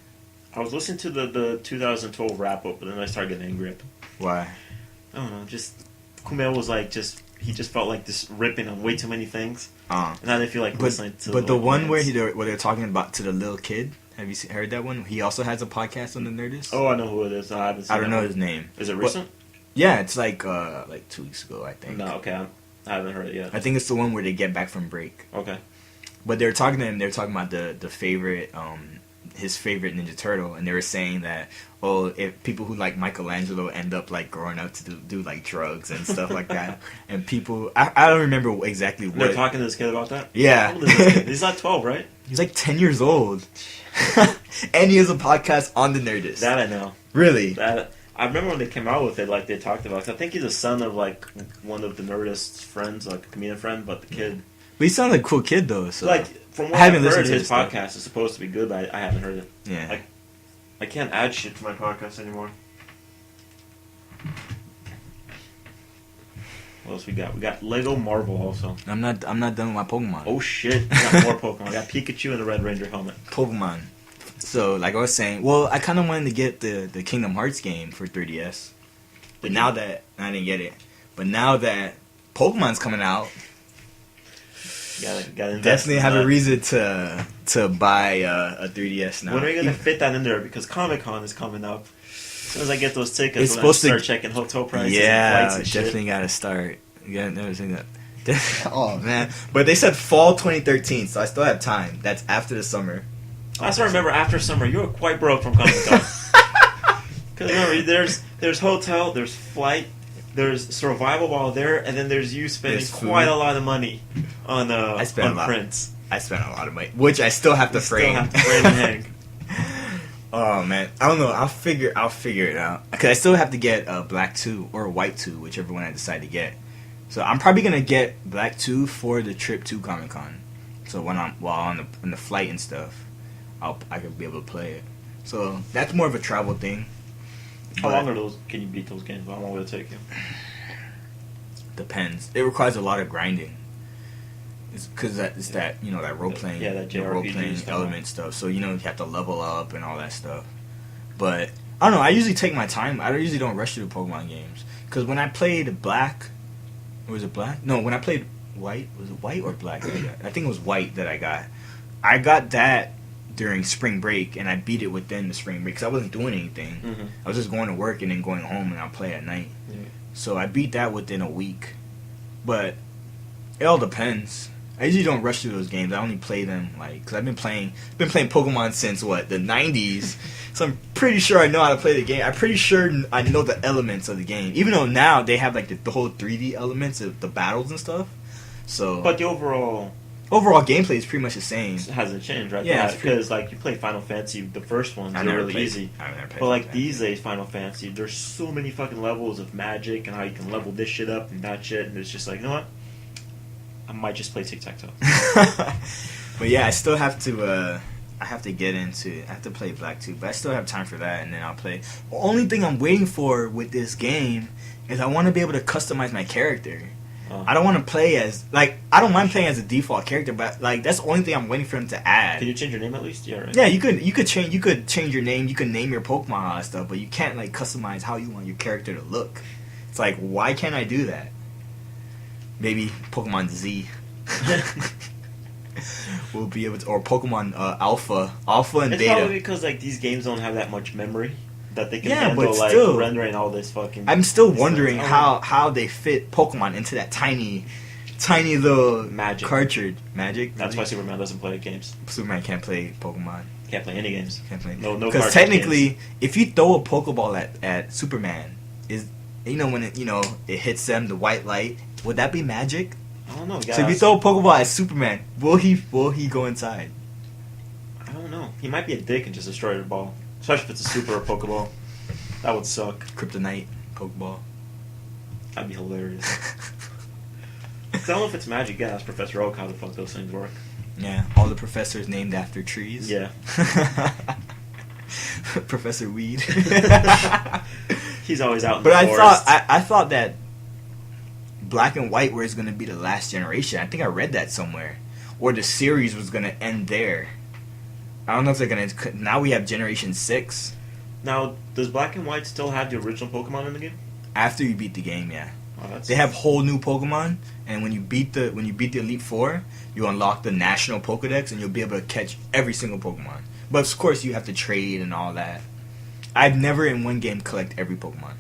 I was listening to the 2012 wrap up, but then I started getting angry. Why? I don't know. Just Kumail was like he just felt like just ripping on way too many things, and I didn't feel like listening to. But the one where they're talking about to the little kid. Have you heard that one? He also has a podcast on the Nerdist. Oh, I know who it is. I haven't seen I don't know his name. Is it recent? Yeah, it's like 2 weeks ago, I think. No, okay. I haven't heard it yet. I think it's the one where they get back from break. Okay. But they were talking to him. They were talking about the favorite, his favorite Ninja Turtle, and they were saying that if people who like Michelangelo end up like growing up to do like drugs and stuff like that, and people I don't remember exactly what they're talking to this kid about that. Yeah, how old is this kid? He's not 12, right? He's like 10 years old, and he has a podcast on the Nerdist. That I know. Really? That I remember when they came out with it. Like they talked about. 'Cause I think he's a son of like one of the Nerdist's friends, like a comedian friend. But the kid. But he sounds like a cool kid though. So like from what I've heard, his podcast is supposed to be good, but I haven't heard it. Yeah. Like, I can't add shit to my podcast anymore. What else we got? We got Lego Marvel also. I'm not done with my Pokemon. Oh shit! We got more Pokemon. I got Pikachu and the Red Ranger helmet. Pokemon. So like I was saying, well, I kind of wanted to get the Kingdom Hearts game for 3DS, but now that I didn't get it, but now that Pokemon's coming out, gotta definitely have a reason to buy a 3DS now. When are you gonna fit that in there? Because Comic-Con is coming up. As soon as I get those tickets, it's supposed to start checking hotel prices. Yeah, and flights and definitely shit. gotta start. You gotta never say that. Oh man! But they said fall 2013, so I still have time. That's after the summer. I still remember after summer, you were quite broke from Comic-Con. Because remember, there's hotel, there's flight, there's survival while there, and then there's you spending quite a lot of money on prints. I spent a lot of money, which I still have to frame. Still have to frame and hang. Oh man, I don't know. I'll figure it out. Cause I still have to get Black 2 or White 2, whichever one I decide to get. So I'm probably gonna get Black 2 for the trip to Comic Con. So when I'm on the flight and stuff, I could be able to play it. So that's more of a travel thing. How long are those? Can you beat those games? How long will it take you? Depends. It requires a lot of grinding. It's because it's that that role playing, that role playing element stuff. So you have to level up and all that stuff. But I don't know. I usually take my time. I usually don't rush through Pokemon games because when I played Black, was it Black? No, when I played White, was it White or Black? I think it was White that I got. I got that during spring break, and I beat it within the spring break because I wasn't doing anything. Mm-hmm. I was just going to work and then going home, and I'll play at night. Yeah. So I beat that within a week. But it all depends. I usually don't rush through those games. I only play them because I've been playing Pokemon since the 90s. So I'm pretty sure I know how to play the game. I'm pretty sure I know the elements of the game. Even though now they have the whole 3D elements of the battles and stuff. So, but the overall gameplay is pretty much the same. It hasn't changed, right? Yeah, because you play Final Fantasy, the first ones are really easy. But these days, Final Fantasy, there's so many fucking levels of magic and how you can level this shit up and that shit, and it's just you know what? I might just play tic-tac-toe. But yeah, I still have to. I have to play Black 2, but I still have time for that, and then I'll play. The only thing I'm waiting for with this game is I want to be able to customize my character. I don't want to play as I don't mind playing as a default character, but that's the only thing I'm waiting for them to add. Can you change your name at least? Yeah, right. Yeah, you could change your name, you can name your Pokemon and all that stuff, but you can't customize how you want your character to look. It's why can't I do that? Maybe Pokemon Z will be able to, or Pokemon Alpha and Beta. It's probably because these games don't have that much memory that they can handle rendering all this fucking. I'm still wondering how they fit Pokemon into that tiny little magic cartridge. Magic. That's why Superman doesn't play games. Superman can't play Pokemon. Can't play any games. Can't play. No. Because technically, if you throw a Pokeball at Superman, when it hits them, the white light, would that be magic? I don't know. So if you throw a Pokeball at Superman, will he go inside? I don't know. He might be a dick and just destroy the ball. Especially if it's a super Pokeball. That would suck. Kryptonite Pokeball. That'd be hilarious. I don't know if it's magic. Yeah, ask Professor Oak how the fuck those things work. Yeah, all the professors named after trees. Yeah. Professor Weed. He's always out in But the forest. I thought that Black and White was going to be the last generation. I think I read that somewhere. Or the series was going to end there. I don't know if they're going to... Now we have Generation 6. Now, does Black and White still have the original Pokemon in the game? After you beat the game, yeah. Oh, They have whole new Pokemon, and when you beat the Elite Four, you unlock the National Pokedex, and you'll be able to catch every single Pokemon. But of course, you have to trade and all that. I've never in one game collect every Pokemon,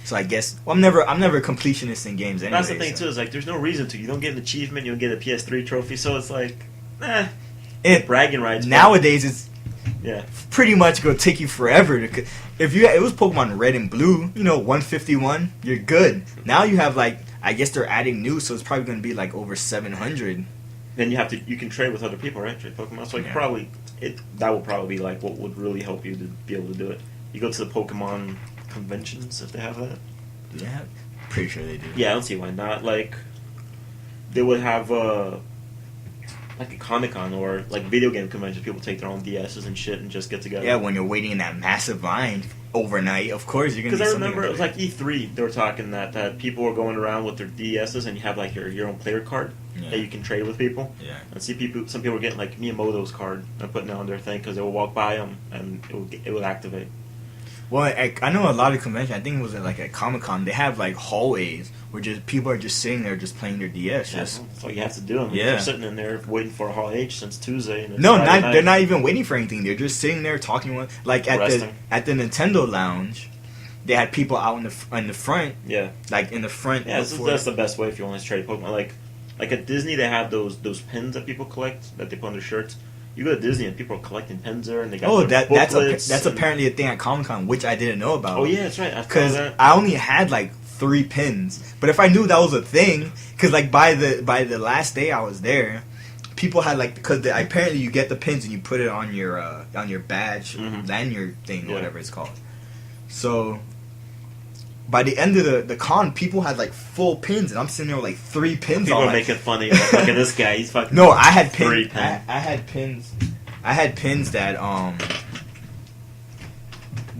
so I guess I'm never a completionist in games. Anyway, That's the thing too. Is like there's no reason to. You don't get an achievement. You don't get a PS3 trophy. So it's like, bragging rights. Nowadays, it's yeah. pretty much gonna take you forever to. If it was Pokemon Red and Blue, 151, you're good. Now you have I guess they're adding new, so it's probably gonna be over 700. Then you can trade with other people, right? Trade Pokemon. So that will probably be what would really help you to be able to do it. You go to the Pokemon conventions if they have that. Yeah, pretty sure they do. Yeah, I don't see why not. They would have a Comic-Con or video game convention. People take their own DSs and shit and just get together. Yeah, when you're waiting in that massive line overnight, of course you're gonna. Because I remember it was E3. They were talking that people were going around with their DSs and you have your own player card that you can trade with people. Yeah. And some people were getting Miyamoto's card and putting it on their thing because they would walk by them and it would activate. Well, I know a lot of conventions. I think it was at Comic-Con. They have hallways where people are just sitting there just playing their DS. That's all you have to do. They're sitting in there waiting for a Hall H since Tuesday. And they're not even waiting for anything. They're just sitting there talking at the Nintendo Lounge. They had people out in the front. Yeah. In the front. Yeah, that's the best way if you want to trade Pokemon. Like at Disney, they have those pins that people collect that they put on their shirts. You go to Disney and people are collecting pins there, and they got that's apparently a thing at Comic-Con, which I didn't know about. Oh yeah, that's right. Because I only had 3 pins, but if I knew that was a thing, because by the last day I was there, people had because apparently you get the pins and you put it on your badge lanyard thing or whatever it's called. So by the end of the con, people had full pins, and I'm sitting there with 3 pins. People are making funny. Look at this guy. He's fucking. No, I had pins. 3 pins. I had pins. I had pins that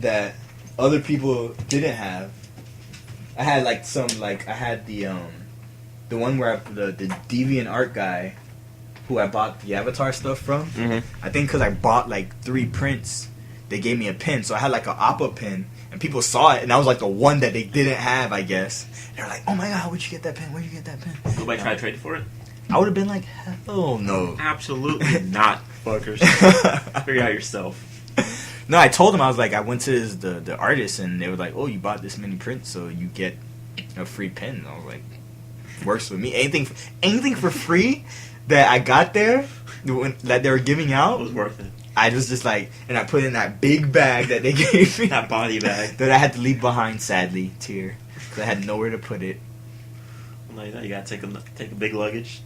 that other people didn't have. I had I had the one where the Deviant Art guy who I bought the Avatar stuff from. Mm-hmm. I think because I bought 3 prints, they gave me a pin, so I had an Appa pin. And people saw it, and I was the one that they didn't have, I guess. They're like, "Oh my god, where'd you get that pin? Where'd you get that pin?" Nobody try to trade for it? I would have been like, "Hell no, absolutely not, fuckers. Figure it out yourself." No, I told them I was like, I went to the artist, and they were like, "Oh, you bought this many prints, so you get a free pin." And I was like, "Works with me. Anything for free that I got there that they were giving out was worth it." I was just and I put it in that big bag that they gave me. That body bag. That I had to leave behind, sadly, tear. Because I had nowhere to put it. Well, you gotta take a big luggage.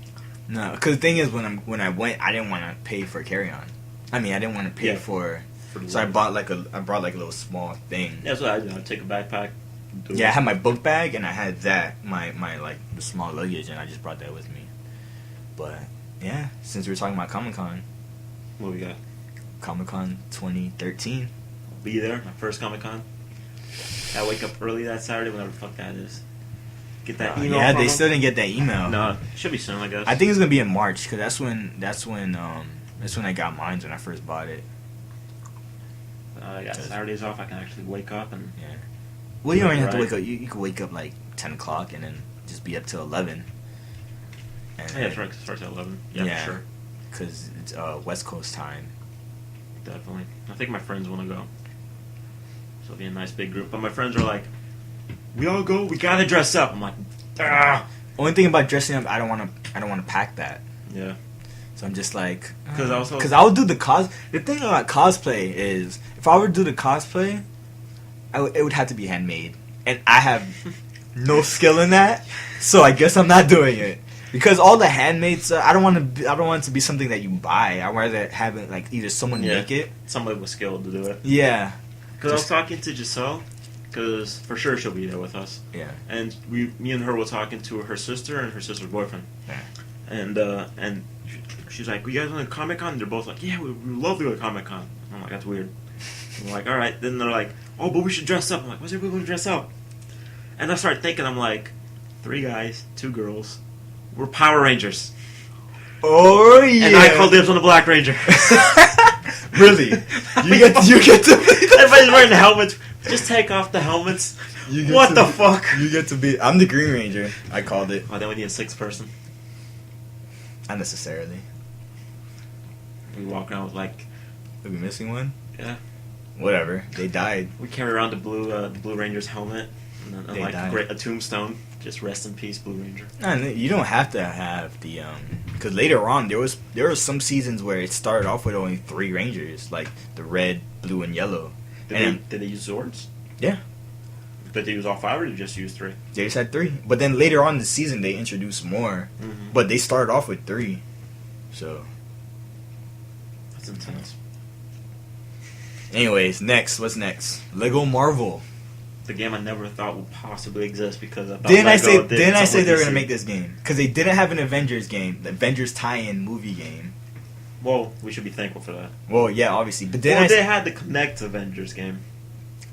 No, because the thing is, when I went, I didn't want to pay for carry-on. I mean, I didn't want to pay for so I brought a little small thing. Yeah, that's what I did. I'd take a backpack. Yeah, I had my book bag, and I had my the small luggage, and I just brought that with me. But, yeah, since we were talking about Comic-Con. What we got? Comic-Con 2013. Be there, my first Comic-Con. I wake up early that Saturday, whatever the fuck that is. Get that email. Yeah, from they them. still didn't get that email. No, should be soon, I guess. I think it's gonna be in March because that's when I got mine when I first bought it. I got Saturdays off. I can actually wake up and. Yeah. Well, you don't even have to wake up. You can wake up 10 o'clock and then just be up till 11. And yeah, that's right. 'Cause it starts at 11. Yeah, for sure. Because it's West Coast time. Definitely. I think my friends want to go. So it'll be a nice big group. But my friends are like, we all go. We gotta dress up. I'm like, ah. Only thing about dressing up, I don't want to pack that. Yeah. So I'm just like, because I would do the The thing about cosplay is, if I were to do the cosplay, it would have to be handmade, and I have no skill in that. So I guess I'm not doing it. Because all the handmade stuff, I don't want it to be something that you buy. I'd rather have it either someone make it, somebody with skill to do it. Yeah. Because I was talking to Giselle, because for sure she'll be there with us. Yeah. And me and her were talking to her sister and her sister's boyfriend. Yeah. And she's like, "You guys want to Comic-Con?" They're both like, "Yeah, we love to go to Comic-Con." I'm like, "That's weird." I'm like, all right. Then they're like, oh, but we should dress up. I'm like, what's everybody going to dress up? And I start thinking, I'm like, 3 guys, 2 girls. We're Power Rangers. Oh, yeah. And I call dibs on the Black Ranger. Really? You get to be Everybody's wearing helmets. Just take off the helmets. What the fuck? You get to be... I'm the Green Ranger. I called it. Oh, then we need a 6th person. Not necessarily. We walk around with like... Are we missing one? Yeah. Whatever. They died. We carry around the Blue Ranger's helmet. And They like died. a tombstone. Just rest in peace, Blue Ranger. And you don't have to have the because later on there were some seasons where it started off with only 3 Rangers, like the red, blue, and yellow. Did they use Zords? Yeah. Did they use all 5 or did they just use 3? They just had 3, but then later on in the season they introduced more. Mm-hmm. But they started off with 3, so. That's intense. Anyways, what's next? Lego Marvel. The game I never thought would possibly exist because I thought Didn't I say something they were DC. gonna make this game? Because they didn't have an Avengers game, the Avengers tie-in movie game. Well, we should be thankful for that. Well, yeah, obviously, but then Well, they had the Connect Avengers game.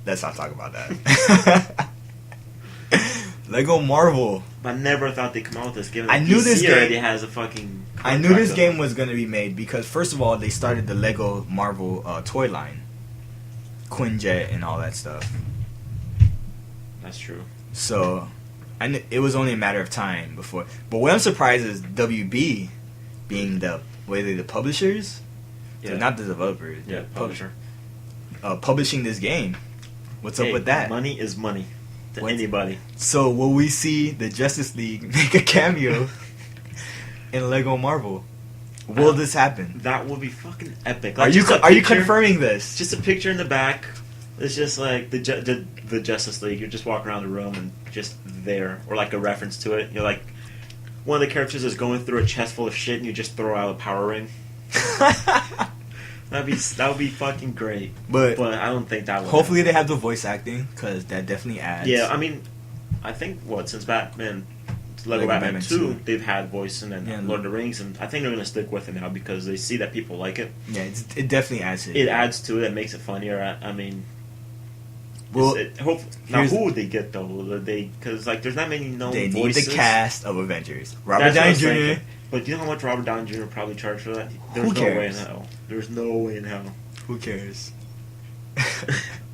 let's not talk about that. Lego Marvel. But I never thought they'd come out with this game. I knew DC this game- already has a fucking. I knew this contract game up. was gonna be made because first of all, they started the Lego Marvel toy line, Quinjet and all that stuff. That's true. So, it was only a matter of time before. But what I'm surprised is WB being the publishers, so not the developers. Yeah, the publisher. publishing this game. What's up with that? Money is money to What's- anybody. So will we see the Justice League make a cameo in Lego Marvel? Will this happen? That would be fucking epic. Are Like, you just a are you picture- confirming this? Just a picture in the back. It's just like the Justice League. You're just walking around the room and just there, or like a reference to it. You're like one of the characters is going through a chest full of shit, and you just throw out a power ring. That would be fucking great. But I don't think that would. hopefully they have the voice acting because that definitely adds. Yeah, I mean, I think since Batman, Lego Batman 2, they've had voice, and then Yeah, Lord of the Rings, and I think they're gonna stick with it now because they see that people like it. Yeah, it definitely adds to it. It adds to it. It makes it funnier. I mean. Well, Now who would they get though? Because like there's not many known they need voices. the cast of Avengers. Robert That's what I Downey was Jr. thinking. But do you know how much Robert Downey Jr. probably charged for that? There's Who no way in cares? hell. There's no way in hell. Who cares?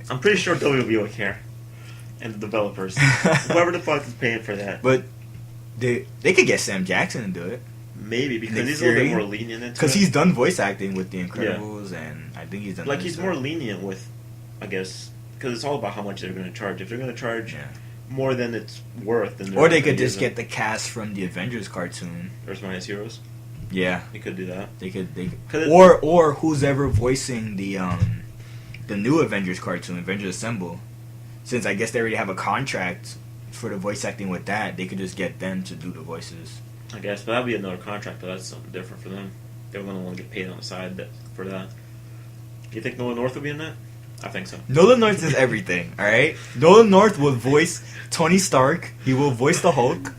I'm pretty sure WWE would care, and the developers, whoever the fuck is paying for that. But they could get Sam Jackson to do it Maybe because Nick he's a little bit Fury? more lenient into because it. he's done voice acting with The Incredibles, and I think he's done like other he's stuff. more lenient with, I guess, because it's all about how much they're going to charge. If they're going to charge Yeah. more than it's worth, then Or they could just get the cast from the Avengers cartoon. There's Minus Heroes. Yeah, They could do that. they could. 'Cause it- Or who's ever voicing the new Avengers cartoon, Avengers Assemble. Since I guess they already have a contract for the voice acting with that, they could just get them to do the voices. I guess, but that'd be another contract, but that's something different for them. They're going to want to get paid on the side for that. Do you think Nolan North will be in that? I think so. Nolan North is everything, alright? Nolan North will voice Tony Stark. He will voice the Hulk.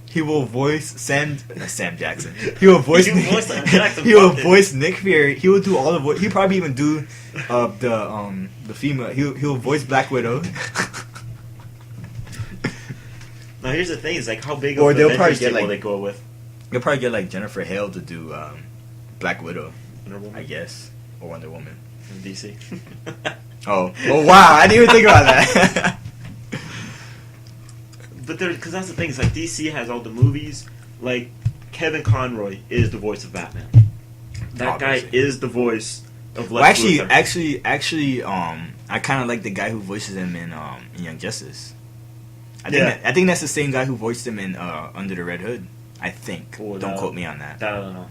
He will voice Sam Jackson. He will voice He will voice Sam Jackson, He will fuck it. voice Nick Fury. He will do all the voice. He'll probably even do the female. He'll voice Black Widow. Now, here's the thing: is like how big Or of they'll an probably Avengers get, team will like- they go with? You'll probably get like Jennifer Hale to do Black Widow, Wonder Woman I guess, or Wonder Woman. in DC. Oh wow! I didn't even think about that. But because that's the thing: is like DC has all the movies. Like Kevin Conroy is the voice of Batman. That Obviously. guy is the voice of Lex Well, Luthor. actually, I kind of like the guy who voices him in Young Justice. I Yeah. think that's the same guy who voiced him in Under the Red Hood. I think. Oh, Don't that- quote me on that. That I don't know.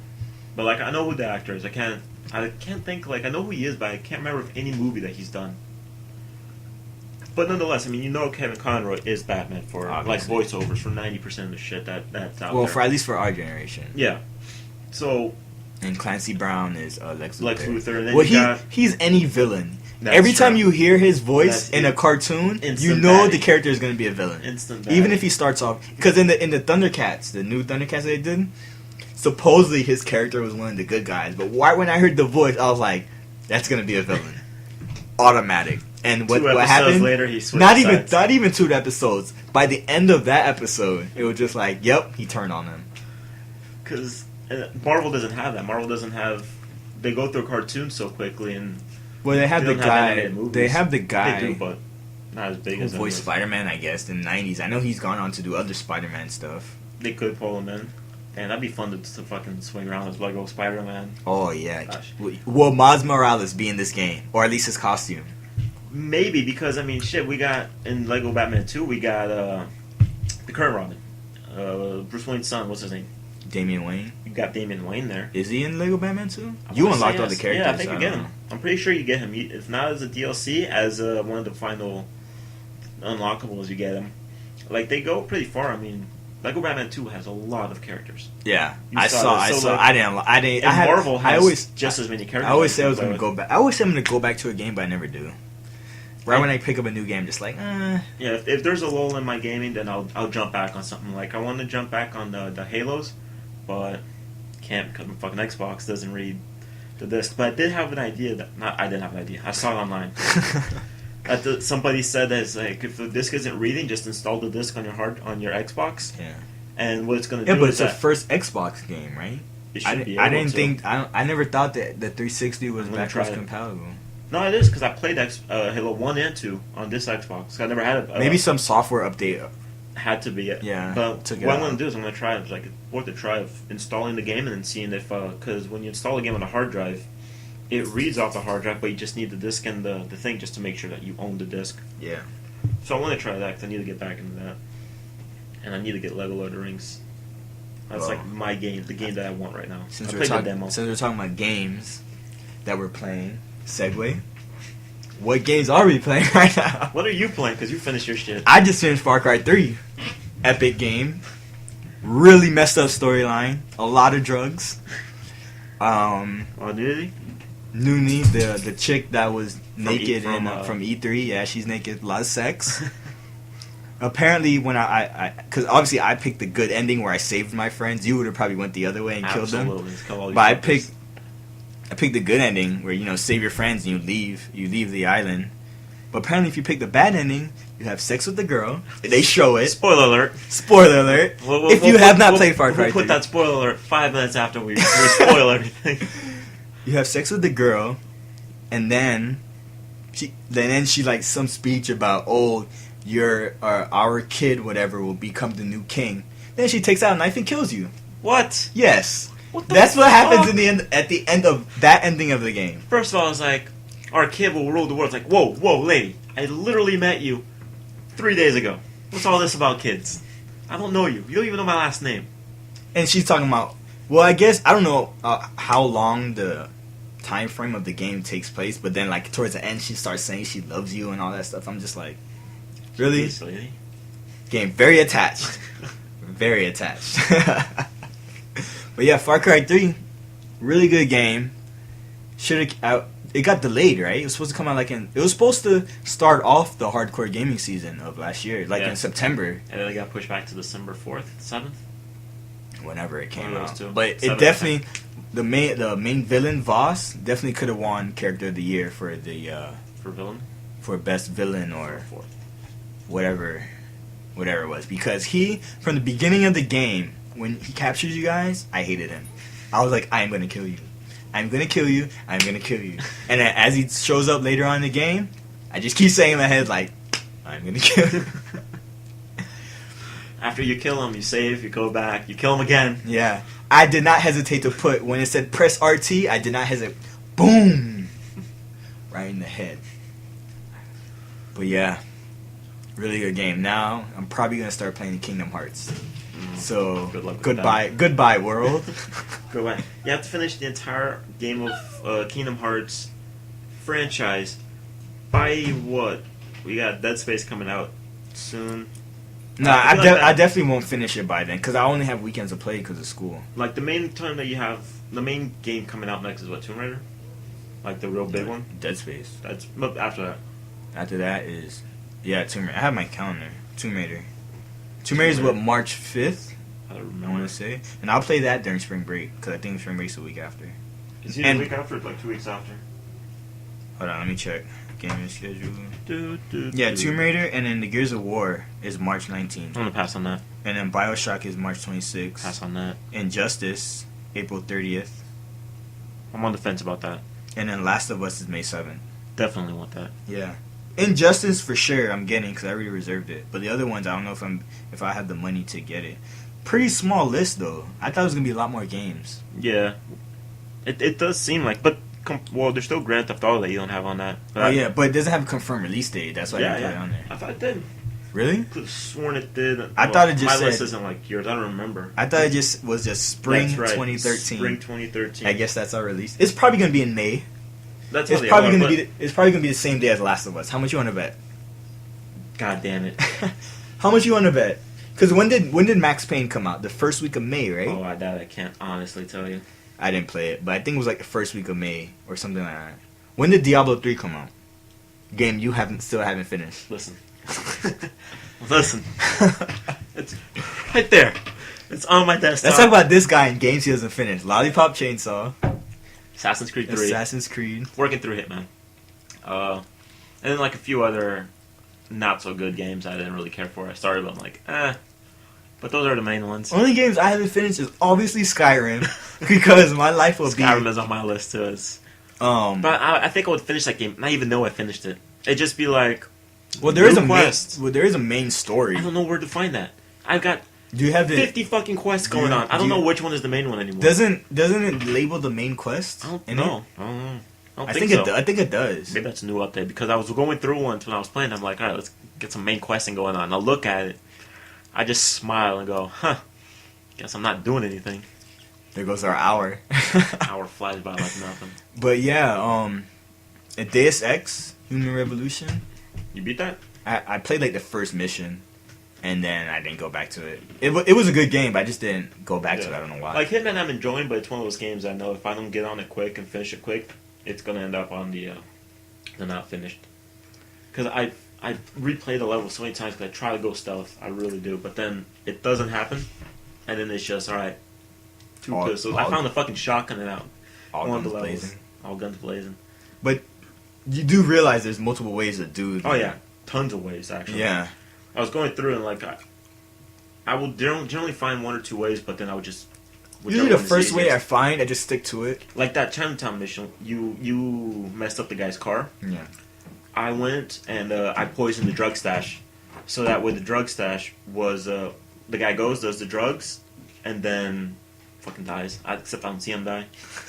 But like I know who the actor is. I can't think like I know who he is, but I can't remember any movie that he's done. But nonetheless, I mean, you know, Kevin Conroy is Batman for Obviously. like voiceovers for 90% of the shit that's out Well, there. for at least for our generation. Yeah. So And Clancy Brown is Lex Luthor. Lex Luthor, and then Well, you got he's any villain. That's Every time true. you hear his voice That's in a it. cartoon, you Instant know baddie. the character is going to be a villain. instant Even baddie. if he starts off, because in the Thundercats, the new Thundercats that they did, supposedly his character was one of the good guys. But when I heard the voice, I was like, that's gonna be a villain. automatic. And what 2 episodes happened? later, he switched sides. Not even 2 episodes. By the end of that episode, it was just like, yep, he turned on him. Because Marvel doesn't have that. Marvel doesn't have. They go through cartoons so quickly, and Well, they have they the don't have guy. animated movies. They have the guy They do, but not as big who as them. voiced Spider-Man, I guess, in the 90s. I know he's gone on to do other Spider-Man stuff. They could pull him in, and that'd be fun to fucking swing around as Lego Spider-Man. Oh, yeah. Gosh. Will Miles Morales be in this game? Or at least his costume? Maybe, because I mean, shit, we got in Lego Batman 2, we got the current Robin, Bruce Wayne's son. What's his name? Damian Wayne? You got Damian Wayne there. Is he in Lego Batman 2? I You wanna say unlocked all the yes. characters. Yeah, I think you get don't him. know. I'm pretty sure you get him. If not as a DLC, as one of the final unlockables, you get him. Like, they go pretty far. I mean, Lego Batman 2 has a lot of characters. Yeah, You I saw saw. that. I So, saw. like, I didn't. And Marvel has I always just as many characters. I always say I was going gonna go back. I always say I'm gonna go back to a game, but I never do. Right when I pick up a new game, just like, Yeah, if there's a lull in my gaming, then I'll jump back on something. Like, I want to jump back on the Halos, but can't because my fucking Xbox doesn't read the disc. But I did have an idea I didn't have an idea. I saw it online. Somebody said that it's like, if the disc isn't reading, just install the disc on your Xbox. Yeah. And what it's gonna do Yeah, but is it's the that first Xbox game, right? it should be I able didn't to. think. I never thought that the 360 was I'm gonna backwards try it. compatible. No, it is because I played Halo 1 and 2 on this Xbox. I never had it. Maybe some software update. Had to be it. Yeah, But took what it I'm out. going to do is I'm going to try it. It's like worth a try of installing the game and then seeing if because when you install a game on a hard drive, it reads off the hard drive, but you just need the disc and the thing just to make sure that you own the disc. Yeah. So I want to try that because I need to get back into that, and I need to get Lego Lord of the Rings. That's Well, like my game, the game that I want right now. Since I we're played the talking, demo. since we're talking about games that we're playing, segue. What games are we playing right now? What are you playing? Because you finished your shit. I just finished Far Cry 3. Epic game. Really messed up storyline. A lot of drugs. Oh, really? Nuni, the chick that was naked from E3. Yeah, she's naked. A lot of sex. Apparently, when because obviously I picked the good ending where I saved my friends. You would have probably went the other way and killed them. Absolutely. But I picked the good ending where save your friends and you leave the island. But apparently, if you pick the bad ending, you have sex with the girl. They show it. Spoiler alert. Spoiler alert. If you have not played Far Cry 3, we'll put that spoiler alert 5 minutes after we spoil everything. you have sex with the girl, and then she like some speech about our kid whatever will become the new king. Then she takes out a knife and kills you. What? Yes. What the That's what happens fuck? in the end. At the end of that ending of the game. First of all, it's like, our kid will rule the world. It's like, whoa, lady. I literally met you 3 days ago. What's all this about kids? I don't know you. You don't even know my last name. And she's talking about. Well, I guess I don't know how long the time frame of the game takes place, but then like towards the end, she starts saying she loves you and all that stuff. I'm just like, really? Jeez, lady. Game very attached, very attached. But yeah, Far Cry 3, really good game. It got delayed, right? It was supposed to come out it was supposed to start off the hardcore gaming season of last year, in September. And then it got pushed back to December 4th, 7th. Whenever it came One of out. those two. But it 7th, definitely, the main villain, Voss, definitely could have won Character of the Year for For villain? for best villain or 4th. whatever it was. Because he, from the beginning of the game, when he captures you guys, I hated him. I was like, I am going to kill you. I'm going to kill you. I'm going to kill you. And then as he shows up later on in the game, I just keep saying in my head, like, I'm going to kill you. After you kill him, you save, you go back, you kill him again. Yeah. I did not hesitate to put, when it said press RT, I did not hesitate. Boom! Right in the head. But yeah, really good game. Now, I'm probably going to start playing Kingdom Hearts. So, Good luck with goodbye world. Go ahead. You have to finish the entire game of Kingdom Hearts franchise by what? We got Dead Space coming out soon. Nah, I definitely won't finish it by then, because I only have weekends to play because of school. Like, the main time that you have, the main game coming out next is what, Tomb Raider? Like, the real big one? Dead Space. That's after that. After that is, Tomb Raider. I have my calendar. Tomb Raider. Tomb Raider is what, March 5th? I don't I remember. want to say. And I'll play that during spring break, because I think spring break's the week after. Is it a week after or like 2 weeks after? Hold on, let me check. Gaming schedule. Yeah, Tomb Raider, and then the Gears of War is March 19th. I'm gonna pass on that. And then Bioshock is March 26th. Pass on that. Injustice, April 30th. I'm on the fence about that. And then Last of Us is May 7th. Definitely want that. Yeah. Injustice for sure I'm getting because I already reserved it. But the other ones I don't know if I have the money to get it. Pretty small list though. I thought it was gonna be a lot more games. Yeah. It does seem like, but well, there's still Grand Theft Auto that you don't have on that. But yeah, but it doesn't have a confirmed release date. That's why I didn't put it on there. I thought it did. Really? Could have sworn it did. I thought it just my said, list isn't like yours. I don't remember. I thought it just was spring That's right. 2013. Spring 2013. I guess that's our release. It's probably gonna be in May. That's It's probably gonna be. It's probably gonna be the same day as Last of Us. How much you want to bet? God damn it! How much you want to bet? Because when did Max Payne come out? The first week of May, right? Oh, I can't honestly tell you. I didn't play it, but I think it was like the first week of May or something like that. When did Diablo 3 come out? Game you still haven't finished. Listen. Listen. It's right there. It's on my desktop. Let's talk about this guy in games he doesn't finish. Lollipop Chainsaw. Assassin's Creed 3. Assassin's Creed. Working through Hitman. And then like a few other not so good games I didn't really care for. I started, but I'm like, But those are the main ones. Only games I haven't finished is obviously Skyrim because my life will Skyrim is on my list too. But I think I would finish that game, not even know I finished it. It'd just be like, well, there is a main story. I don't know where to find that. I've got Do you have 50 fucking quests going on. I don't know which one is the main one anymore. Doesn't it label the main quest? I don't know. I think so. I think it does. Maybe that's a new update because I was going through once when I was playing. I'm like, all right, let's get some main questing going on. I'll look at it. I just smile and go, guess I'm not doing anything. There goes our hour. Hour flies by like nothing. But yeah, Deus Ex, Human Revolution. You beat that? I played like the first mission, and then I didn't go back to it. It was a good game, but I just didn't go back to it. I don't know why. Like Hitman I'm enjoying, but it's one of those games I know if I don't get on it quick and finish it quick, it's going to end up on the not finished. Because I replay the level so many times because I try to go stealth. I really do. But then it doesn't happen. And then it's just, alright, two pistols. I found the fucking shotgun and out. All guns blazing. All guns blazing. But you do realize there's multiple ways to do it. Oh, yeah. Tons of ways, actually. Yeah. I was going through and, like, I will generally find one or two ways, but then I would just... Usually the first way I find, I just stick to it. Like that Chinatown mission, you messed up the guy's car. Yeah. I went and I poisoned the drug stash, so that way the drug stash was the guy goes, does the drugs, and then fucking dies. Except I don't see him die.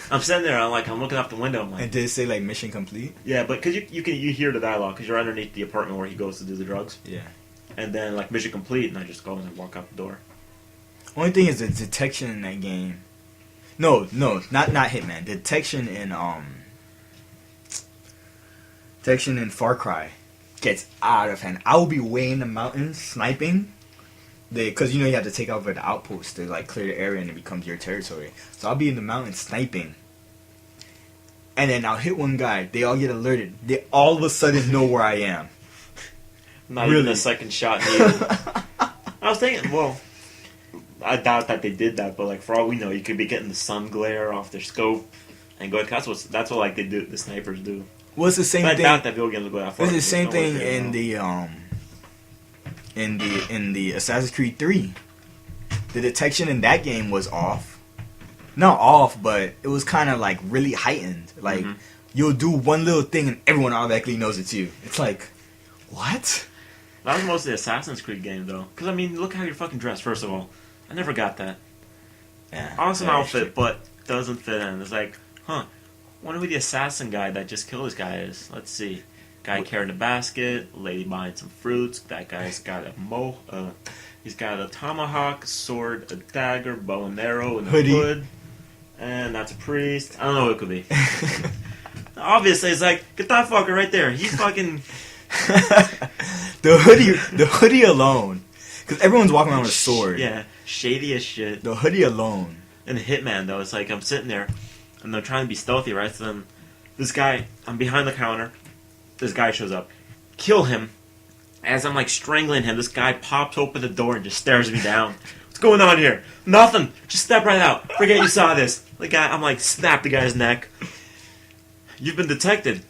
I'm sitting there, I'm looking out the window. I'm like, and did it say like mission complete? Yeah, but because you hear the dialogue because you're underneath the apartment where he goes to do the drugs. Yeah. And then like mission complete, and I just go and walk out the door. Only thing is the detection in that game. No, not Hitman. The detection in Far Cry gets out of hand. I will be way in the mountains sniping, because you have to take over the outpost to like clear the area and it becomes your territory. So I'll be in the mountains sniping, and then I'll hit one guy. They all get alerted. They all of a sudden know where I am. Not even a second shot needed. I was thinking, well, I doubt that they did that, but like for all we know, you could be getting the sun glare off their scope and go. That's what like they do. The snipers do. Well, it's the same thing. I doubt that video games will go that far. It's the same thing in the Assassin's Creed 3. The detection in that game was off. Not off, but it was kind of like really heightened. Like you'll do one little thing and everyone automatically knows it's you. It's like, what? That was mostly Assassin's Creed game though. Because I mean, look how you're fucking dressed. First of all, I never got that. Yeah, awesome outfit, but doesn't fit in. It's like, wonder who the assassin guy that just killed this guy is. Let's see. Guy carrying a basket, lady buying some fruits. That guy's got he's got a tomahawk, a sword, a dagger, bow and arrow, and a hood. And that's a priest. I don't know who it could be. Obviously, it's like, get that fucker right there. He's fucking... the hoodie alone. Because everyone's walking around with a sword. Yeah, shady as shit. The hoodie alone. And the Hitman, though, it's like I'm sitting there, and they're trying to be stealthy, right? So then, this guy, I'm behind the counter, this guy shows up. Kill him. As I'm, like, strangling him, this guy pops open the door and just stares me down. What's going on here? Nothing. Just step right out. Forget you saw this. The guy, I'm like, snap the guy's neck. You've been detected.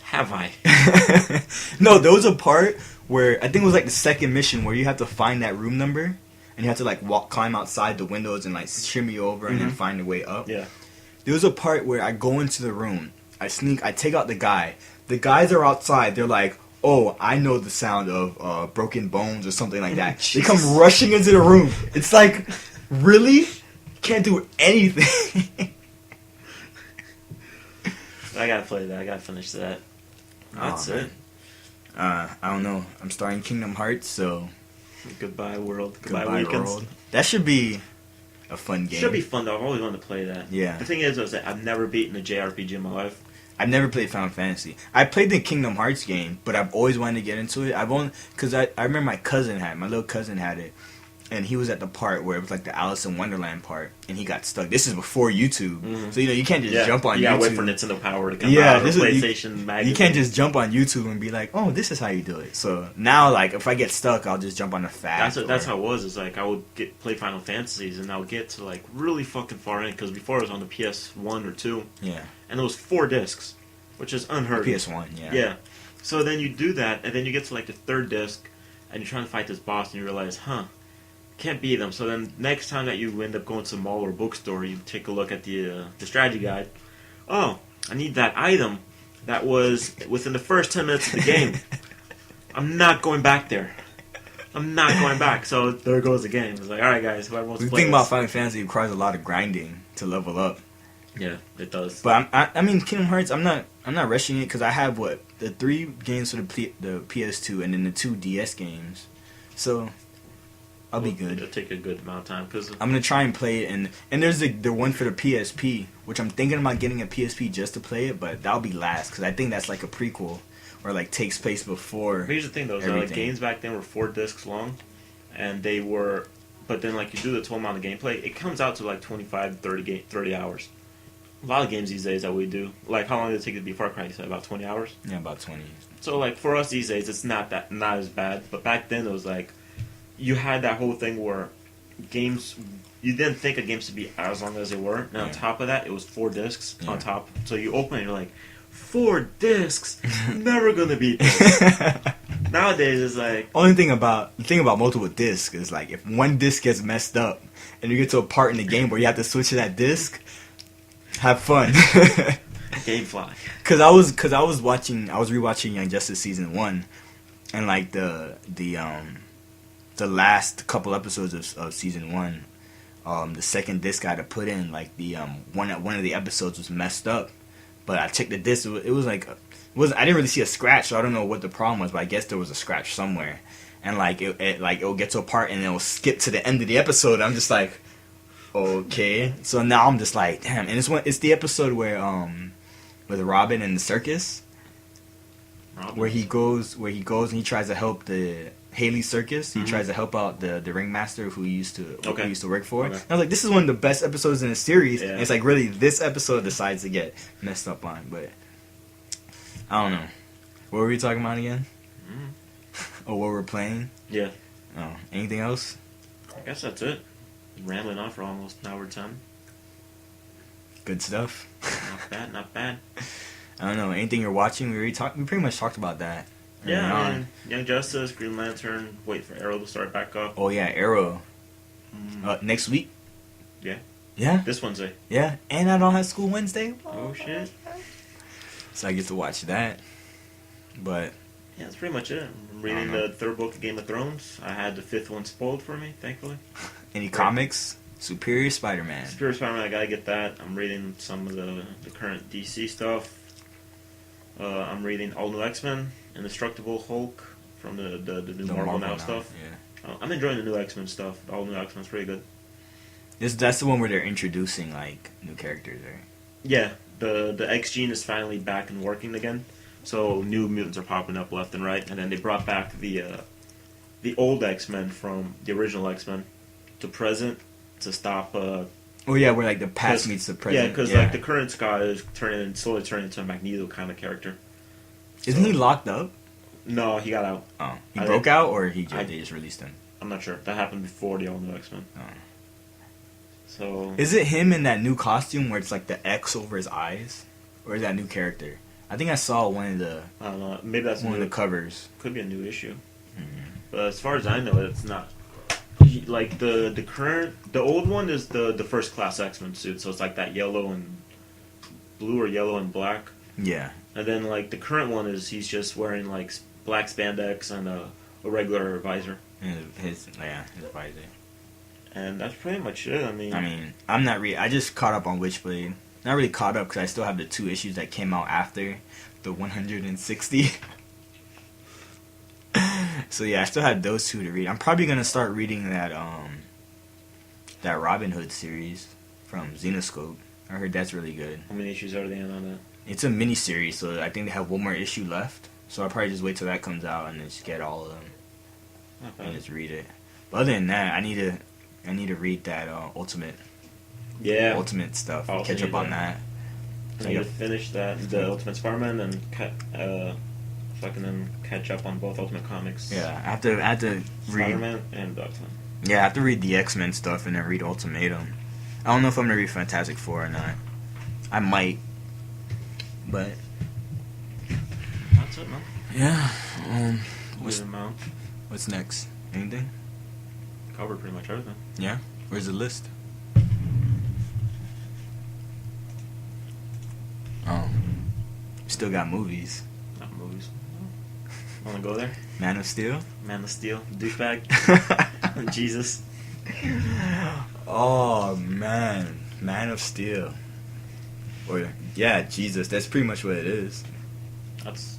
Have I? No, there was a part where I think it was like the second mission where you have to find that room number and you have to like climb outside the windows and like shimmy over and then find a way up. Yeah. There was a part where I go into the room, I take out the guy. The guys are outside. They're like, "Oh, I know the sound of broken bones or something like that." They come rushing into the room. It's like, really? Can't do anything. I gotta play that. I gotta finish that. That's it. I don't know. I'm starting Kingdom Hearts, so Goodbye world. Goodbye weekends. world. That should be a fun game. Should be fun though. I've always wanted to play that. Yeah. The thing is that I've never beaten a JRPG in my life. I've never played Final Fantasy. I played the Kingdom Hearts game, but I've always wanted to get into it. Because I remember my little cousin had it, and he was at the part where it was like the Alice in Wonderland part, and he got stuck. This is before YouTube, so you can't just jump on YouTube. You gotta wait for Nintendo Power to come out, or PlayStation Magazine. You can't just jump on YouTube and be like, oh, this is how you do it. So now, like, if I get stuck, I'll just jump on the fast. That's how it was. It's like I would play Final Fantasies, and I would get to like really fucking far in, because before it was on the PS1 or 2. Yeah. And it was 4 discs, which is unheard of. PS1, yeah. Yeah. So then you do that, and then you get to like the 3rd disc, and you're trying to fight this boss, and you realize, can't beat them. So then next time that you end up going to the mall or bookstore, you take a look at the strategy guide. Oh, I need that item that was within the first 10 minutes of the game. I'm not going back there. I'm not going back. So there goes the game. It's like, all right, guys, whoever wants to play The thing about Final Fantasy requires a lot of grinding to level up. Yeah, it does. But I mean, Kingdom Hearts, I'm not rushing it because I have the 3 games for the PS2 and then the 2 DS games. So I'll be good. It'll take a good amount of time because I'm gonna try and play it, and there's the one for the PSP, which I'm thinking about getting a PSP just to play it, but that'll be last because I think that's like a prequel or like takes place before. Here's the thing though, like games back then were 4 discs long, and they were, but then like you do the total amount of gameplay, it comes out to like 25, 30 hours. A lot of games these days that we do, like how long did it take to beat Far Cry? You said about 20 hours. Yeah, about 20. So like for us these days, it's not as bad, but back then it was like. You had that whole thing where games, you didn't think a game should be as long as they were. And on top of that, it was 4 discs on top. So you open it and you're like, 4 discs? Never gonna beat this. Nowadays, it's like... The thing about multiple discs is like, if one disc gets messed up and you get to a part in the game where you have to switch to that disc, have fun. Gamefly. Because I was rewatching Young Justice Season 1, and like the last couple episodes of Season 1, the second disc I had to put in, like the one of the episodes was messed up, but I checked the disc. It was like I didn't really see a scratch, so I don't know what the problem was, but I guess there was a scratch somewhere, and like it'll get to a part and it'll skip to the end of the episode. I'm just like, okay. So now I'm just like, damn. And it's the episode where with Robin and the circus, where he goes and he tries to help the Haley Circus. He tries to help out the ringmaster who he used to work for. Okay. And I was like, this is one of the best episodes in the series. Yeah. And it's like, really, this episode decides to get messed up on. But I don't know. What were we talking about again? Or what we're playing? Yeah. Oh, anything else? I guess that's it. Rambling on for almost an hour 10. Good stuff. Not bad. I don't know. Anything you're watching? We pretty much talked about that. Yeah, I mean, Young Justice, Green Lantern, wait for Arrow to start back up. Oh, yeah, Arrow. Next week? Yeah. Yeah? This Wednesday. Yeah, and I don't have school Wednesday. Oh, shit. So I get to watch that. But... yeah, that's pretty much it. I'm reading the 3rd book of Game of Thrones. I had the 5th one spoiled for me, thankfully. Any comics? Superior Spider-Man. Superior Spider-Man, I gotta get that. I'm reading some of the current DC stuff. I'm reading All New X-Men, Indestructible Hulk from the new Marvel Now stuff. Yeah. I'm enjoying the new X-Men stuff. The All New X-Men's pretty good. That's the one where they're introducing like new characters, right? Yeah, the X gene is finally back and working again. So new mutants are popping up left and right, and then they brought back the old X-Men from the original X-Men to present to stop. Oh yeah, where like the past meets the present. Yeah, because like the current Scott is slowly turning into a Magneto kind of character. Isn't he locked up? No, he got out. Oh, he broke out, or they just released him? I'm not sure. That happened before the All New X-Men. Oh. So is it him in that new costume where it's like the X over his eyes, or is that a new character? I think I saw one of the I don't know. Maybe that's one of new. the covers. Could be a new issue. Mm-hmm. But as far as I know, it's not. Like the old one is the first class X-Men suit, so it's like that yellow and blue or yellow and black. Yeah. And then like the current one is he's just wearing like black spandex and a regular visor. And his visor. And that's pretty much it. I mean, I'm not I just caught up on Witchblade. Not really caught up because I still have the 2 issues that came out after the 160. So yeah, I still have those 2 to read. I'm probably gonna start reading that Robin Hood series from Xenoscope. I heard that's really good. How many issues are they in on that? It's a mini series, so I think they have 1 more issue left. So I'll probably just wait till that comes out and then just get all of them and just read it. But other than that, I need to read that Ultimate stuff. Catch up on that. I need to finish the Ultimate Spider-Man, and fucking then catch up on both Ultimate Comics. Yeah, I have to read Spider-Man and X-Men. Yeah, I have to read the X-Men stuff and then read Ultimatum. I don't know if I'm gonna read Fantastic Four or not. I might, but that's it, man. Yeah. What's next? Anything? Covered pretty much everything. Yeah. Where's the list? Oh, still got movies. Not movies. Want to go there? Man of Steel. Man of Steel. Douchebag. Jesus. Oh man, Man of Steel. Or yeah, Jesus. That's pretty much what it is. That's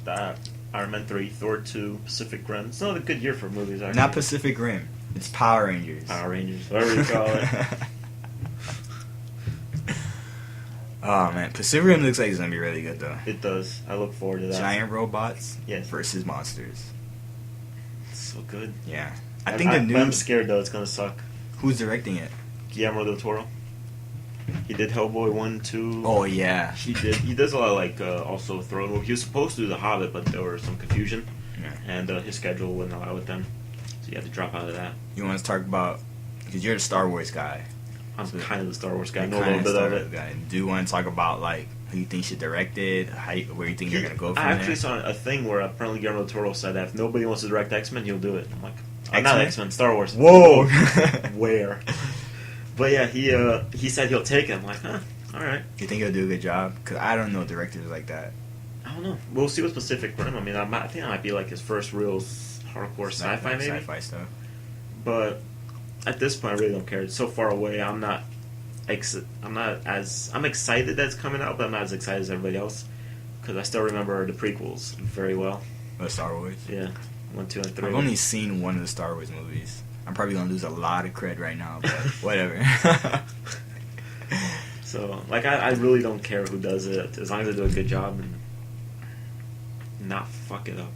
that. Iron Man 3, Thor 2, Pacific Rim. It's not a good year for movies, actually. Not Pacific Rim. It's Power Rangers. Power Rangers, whatever you call it. Oh man, Pacific Rim looks like it's gonna be really good though. It does. I look forward to that. Giant robots versus monsters. It's so good. Yeah. I'm scared though it's gonna suck. Who's directing it? Guillermo del Toro. He did Hellboy 1, 2. Oh yeah. He does a lot of also throne movie. He was supposed to do The Hobbit, but there was some confusion. Yeah. And his schedule wouldn't allow it then. So you had to drop out of that. You want to talk about, because you're the Star Wars guy. I'm kind of the Star Wars guy. I know a little bit of it. Guy. Do you want to talk about like who you think should direct it? Where you think you're gonna go from I actually there? saw a thing where apparently Guillermo del Toro said that if nobody wants to direct X-Men, he'll do it. I'm like, not X-Men, Star Wars. Whoa. Where? But yeah, he said he'll take it. I'm like, huh, all right. You think he'll do a good job? Because I don't know directors like that. I don't know. We'll see with Pacific Rim. I mean, I think that might be like his first real hardcore sci-fi, maybe. Sci-fi stuff. But at this point, I really don't care. It's so far away. I'm excited that it's coming out, but I'm not as excited as everybody else because I still remember the prequels very well. The Star Wars. Yeah, 1, 2, and 3. I've only seen one of the Star Wars movies. I'm probably gonna lose a lot of cred right now, but whatever. So, like, I really don't care who does it as long as they do a good job and not fuck it up.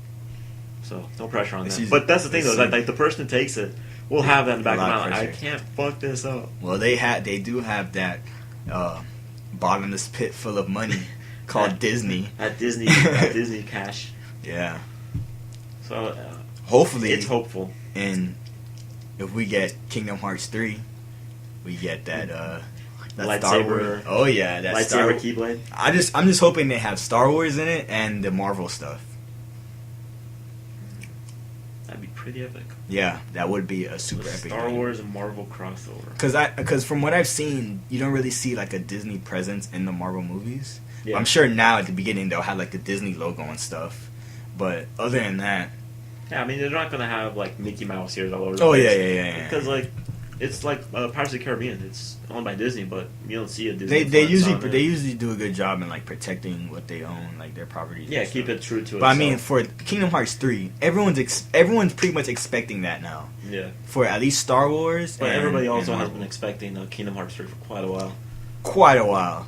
So, no pressure on that. But that's the thing, though. Like the person who takes it will have that in the back of my mind. I can't fuck this up. Well, they do have that bottomless pit full of money called Disney. At Disney cash. Yeah. So, hopefully, it's hopeful. And if we get Kingdom Hearts 3, we get that lightsaber. Oh yeah, that lightsaber Keyblade. I'm just hoping they have Star Wars in it and the Marvel stuff. That'd be pretty epic. Yeah, that would be a super epic. Star Wars and Marvel crossover. Because from what I've seen, you don't really see like a Disney presence in the Marvel movies. Yeah. I'm sure now at the beginning they'll have like the Disney logo and stuff, but other than that, yeah, I mean they're not gonna have like Mickey Mouse ears all over the place. Oh yeah. Because like it's like Pirates of the Caribbean. It's owned by Disney, but you don't see a Disney. They usually do a good job in like protecting what they own, like their properties. Yeah, keep it true to it. But I mean, for Kingdom Hearts 3, everyone's pretty much expecting that now. Yeah. For at least Star Wars. But everybody also has been expecting Kingdom Hearts 3 for quite a while.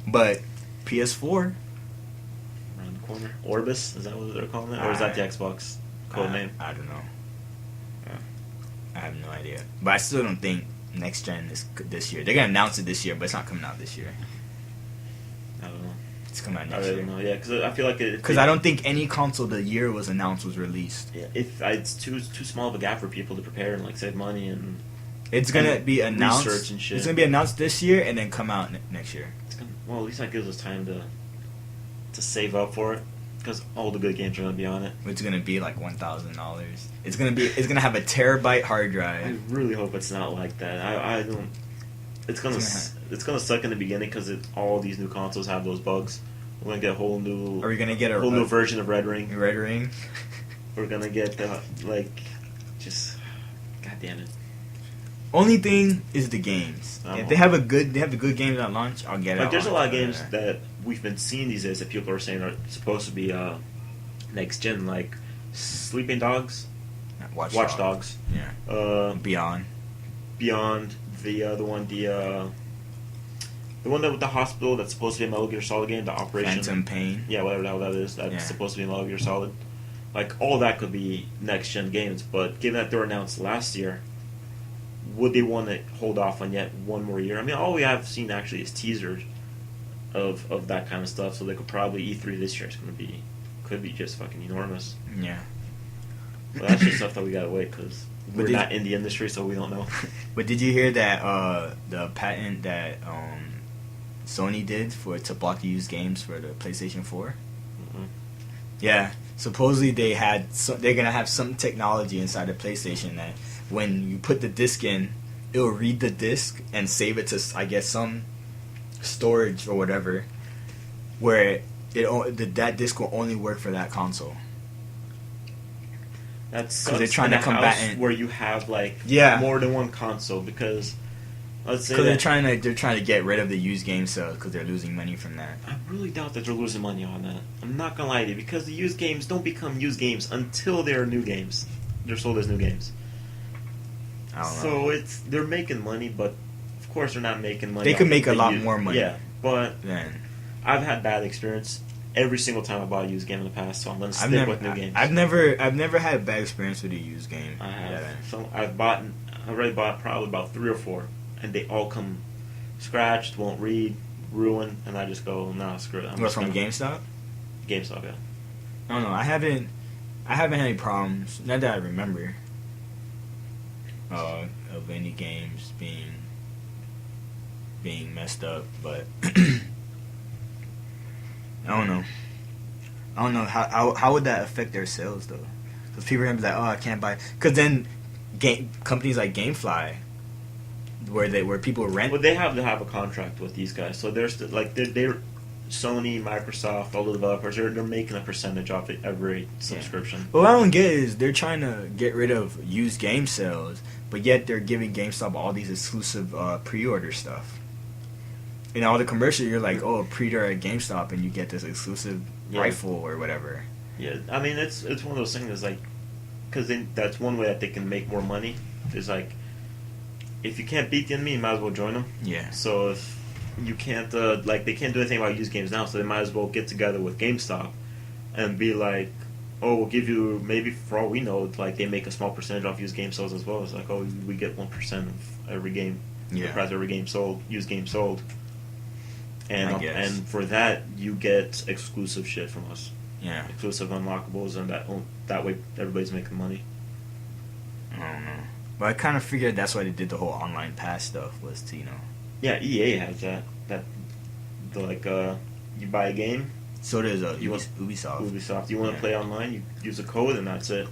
But PS4 around the corner. Orbis, is that what they're calling it, or is that the Xbox code name? I don't know. Yeah. I have no idea. But I still don't think next gen is this year. They're gonna announce it this year, but it's not coming out this year. I don't know. It's coming out next year. I don't know. Yeah, because I feel like because I don't think any console the year was announced was released. Yeah, it's too small of a gap for people to prepare and like save money and. It's gonna be announced. Research and shit. It's gonna be announced this year and then come out next year. Well, at least that gives us time to to save up for it because all the good games are gonna be on it. It's gonna be like $1,000. It's gonna have a terabyte hard I drive. really hope it's not like that. I don't. It's gonna suck in the beginning because all these new consoles have those bugs. We're gonna get a whole new. Are we gonna get a whole new version of Red Ring? Red Ring. We're gonna get the just. God damn it. Only thing is the games. If they have the good games at launch, I'll get it. Like there's a lot of games that we've been seeing these days that people are saying are supposed to be next gen, like Sleeping Dogs, Watch Dogs. Yeah. Beyond, the one that with the hospital that's supposed to be a Metal Gear Solid game, the Operation Phantom Pain. Yeah, whatever the hell that is, that's supposed to be a Metal Gear Solid. Like all that could be next gen games, but given that they were announced last year, would they want to hold off on yet one more year? I mean, all we have seen actually is teasers of that kind of stuff, so they could probably E3 this year is could be just fucking enormous. Yeah. But that's just stuff that we gotta wait because we're not in the industry, so we don't know. But did you hear that the patent that Sony did to block used games for the PlayStation 4? Mm-hmm. Yeah. Supposedly they're gonna have some technology inside the PlayStation that when you put the disc in, it'll read the disc and save it to, I guess, some storage or whatever, where that disc will only work for that console. That's because they're trying to combat where you have more than one console. Because let's say they're trying to get rid of the used game sales because they're losing money from that. I really doubt that they're losing money on that. I'm not gonna lie to you because the used games don't become used games until they're new games. They're sold as new games. I don't know. So they're making money, but of course they're not making money. They could make a lot more money. Yeah, but then I've had bad experience every single time I bought a used game in the past, so I'm gonna stick with new games. I've never had a bad experience with a used game. I have. So I've already bought probably about 3 or 4, and they all come scratched, won't read, ruined, and I just go, nah, screw it. What, from GameStop? GameStop, yeah. I don't know. I haven't had any problems. Not that I remember. Of any games being messed up, but I don't know. How would that affect their sales though? Because people are gonna be like, oh, I can't buy. Because then companies like GameFly, where people rent. Well, they have to have a contract with these guys, so they're Sony, Microsoft, all the developers, they're making a percentage off every subscription. Yeah. But what I don't get is they're trying to get rid of used game sales, but yet they're giving GameStop all these exclusive pre-order stuff. In all the commercials, you're like, oh, pre-order at GameStop and you get this exclusive rifle or whatever. Yeah, I mean, it's one of those things like, because that's one way that they can make more money. Is like, if you can't beat the enemy, you might as well join them. Yeah. So if you can't, they can't do anything about used games now, so they might as well get together with GameStop and be like, oh, we'll give you, maybe for all we know, like they make a small percentage off used game sales as well. It's like, oh, we get 1% of every game, the price of every game sold, used game sold. And for that, you get exclusive shit from us. Yeah. Exclusive unlockables, and that way everybody's making money. I don't know. But I kind of figured that's why they did the whole online pass stuff, was to, Yeah, EA has that. You buy a game. So does Ubisoft. Ubisoft. You want to play online, you use a code, and that's it.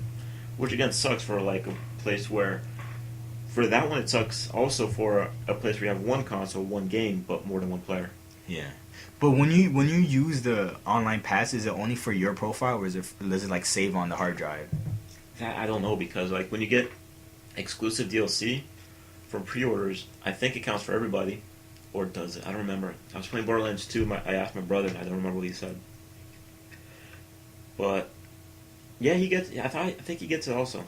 Which again sucks for a place where, for that one, it sucks also for a place where you have one console, one game, but more than one player. Yeah, but when you use the online pass, is it only for your profile, or does it save on the hard drive? That I don't know, because when you get exclusive DLC from pre-orders, I think it counts for everybody, or does it? I don't remember. I was playing Borderlands 2. I asked my brother, and I don't remember what he said. But yeah, he gets. I think he gets it also.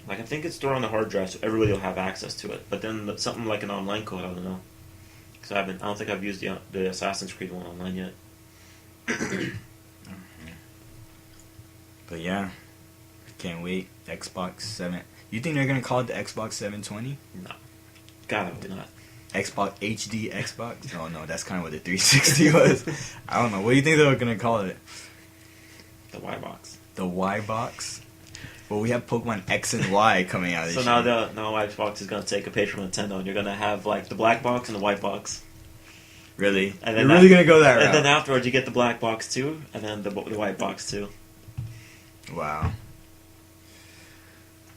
I think it's stored on the hard drive, so everybody will have access to it. But then something like an online code, I don't know. Because I don't think I've used the Assassin's Creed one online yet. But yeah, can't wait. Xbox 7. You think they're gonna call it the Xbox 720? No, God, I hope not. Xbox HD Xbox? Oh no, that's kind of what the 360 was. I don't know. What do you think they're gonna call it? The Y box. The Y box. Well, we have Pokemon X and Y coming out. So now Xbox is gonna take a page from Nintendo, and you're gonna have the black box and the white box. Really? And You're then really gonna go that route? And then afterwards, you get the black box too, and then the white box too. Wow.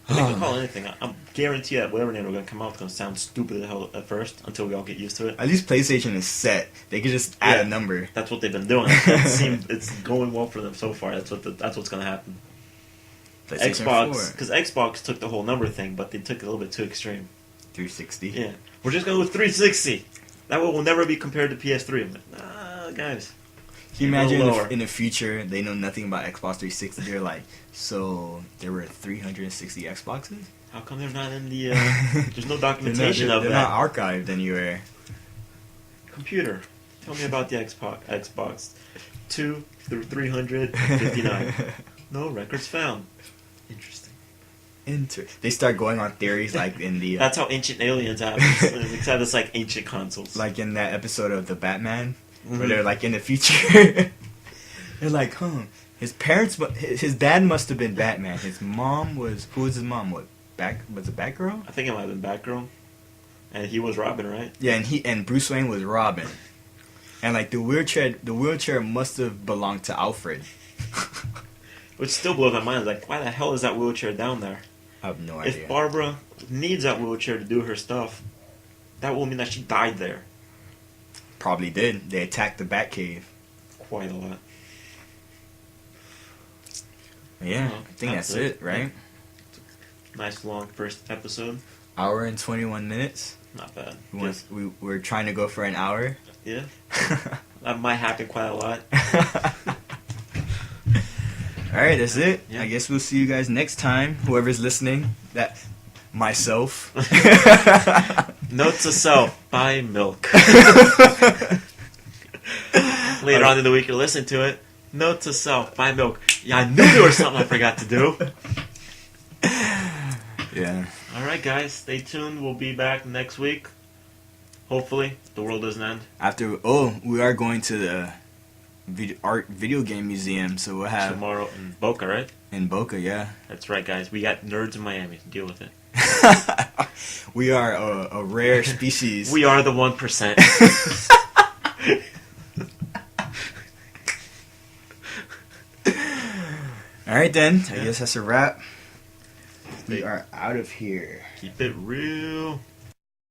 I think they'll call it anything. I'm guarantee that whatever name we're gonna come out with gonna sound stupid as hell at first until we all get used to it. At least PlayStation is set. They could just add a number. That's what they've been doing. It's going well for them so far. That's what's gonna happen. Xbox, because Xbox took the whole number thing, but they took it a little bit too extreme. 360. Yeah, we're just going with 360. That will never be compared to PS3. I'm like, nah, guys. Can you imagine in the future they know nothing about Xbox 360? They're like, so there were 360 Xboxes? How come they're not in the? There's no documentation of that. They're not archived anywhere. Computer, tell me about the Xbox 2 through 359. No records found. Interesting. They start going on theories like in the. That's how Ancient Aliens happen. Except it's like ancient consoles. Like in that episode of the Batman, where they're like in the future. They're like, his dad must have been Batman. His mom was who was his mom? Was it Batgirl? I think it might have been Batgirl, and he was Robin, right? Yeah, and Bruce Wayne was Robin, and like the wheelchair must have belonged to Alfred. Which still blows my mind. Like, why the hell is that wheelchair down there? I have no idea. If Barbara needs that wheelchair to do her stuff, that will mean that she died there. Probably did. They attacked the Batcave. Quite a lot. Yeah, I think that's it, right? Nice long first episode. Hour and 21 minutes. Not bad. We're trying to go for an hour. Yeah. That might happen quite a lot. Alright, that's it. Yeah. I guess we'll see you guys next time. Whoever's listening. Myself. Note to self, buy milk. Later on in the week you're listening to it. Note to self, buy milk. Yeah, I knew there was something I forgot to do. Yeah. Alright guys, stay tuned. We'll be back next week. Hopefully, the world doesn't end. We are going to the video game museum, so we'll have tomorrow in Boca, right? In Boca, yeah. That's right, guys. We got nerds in Miami. Deal with it. We are a rare species. We are the 1%. Alright then, I guess that's a wrap. We are out of here. Keep it real.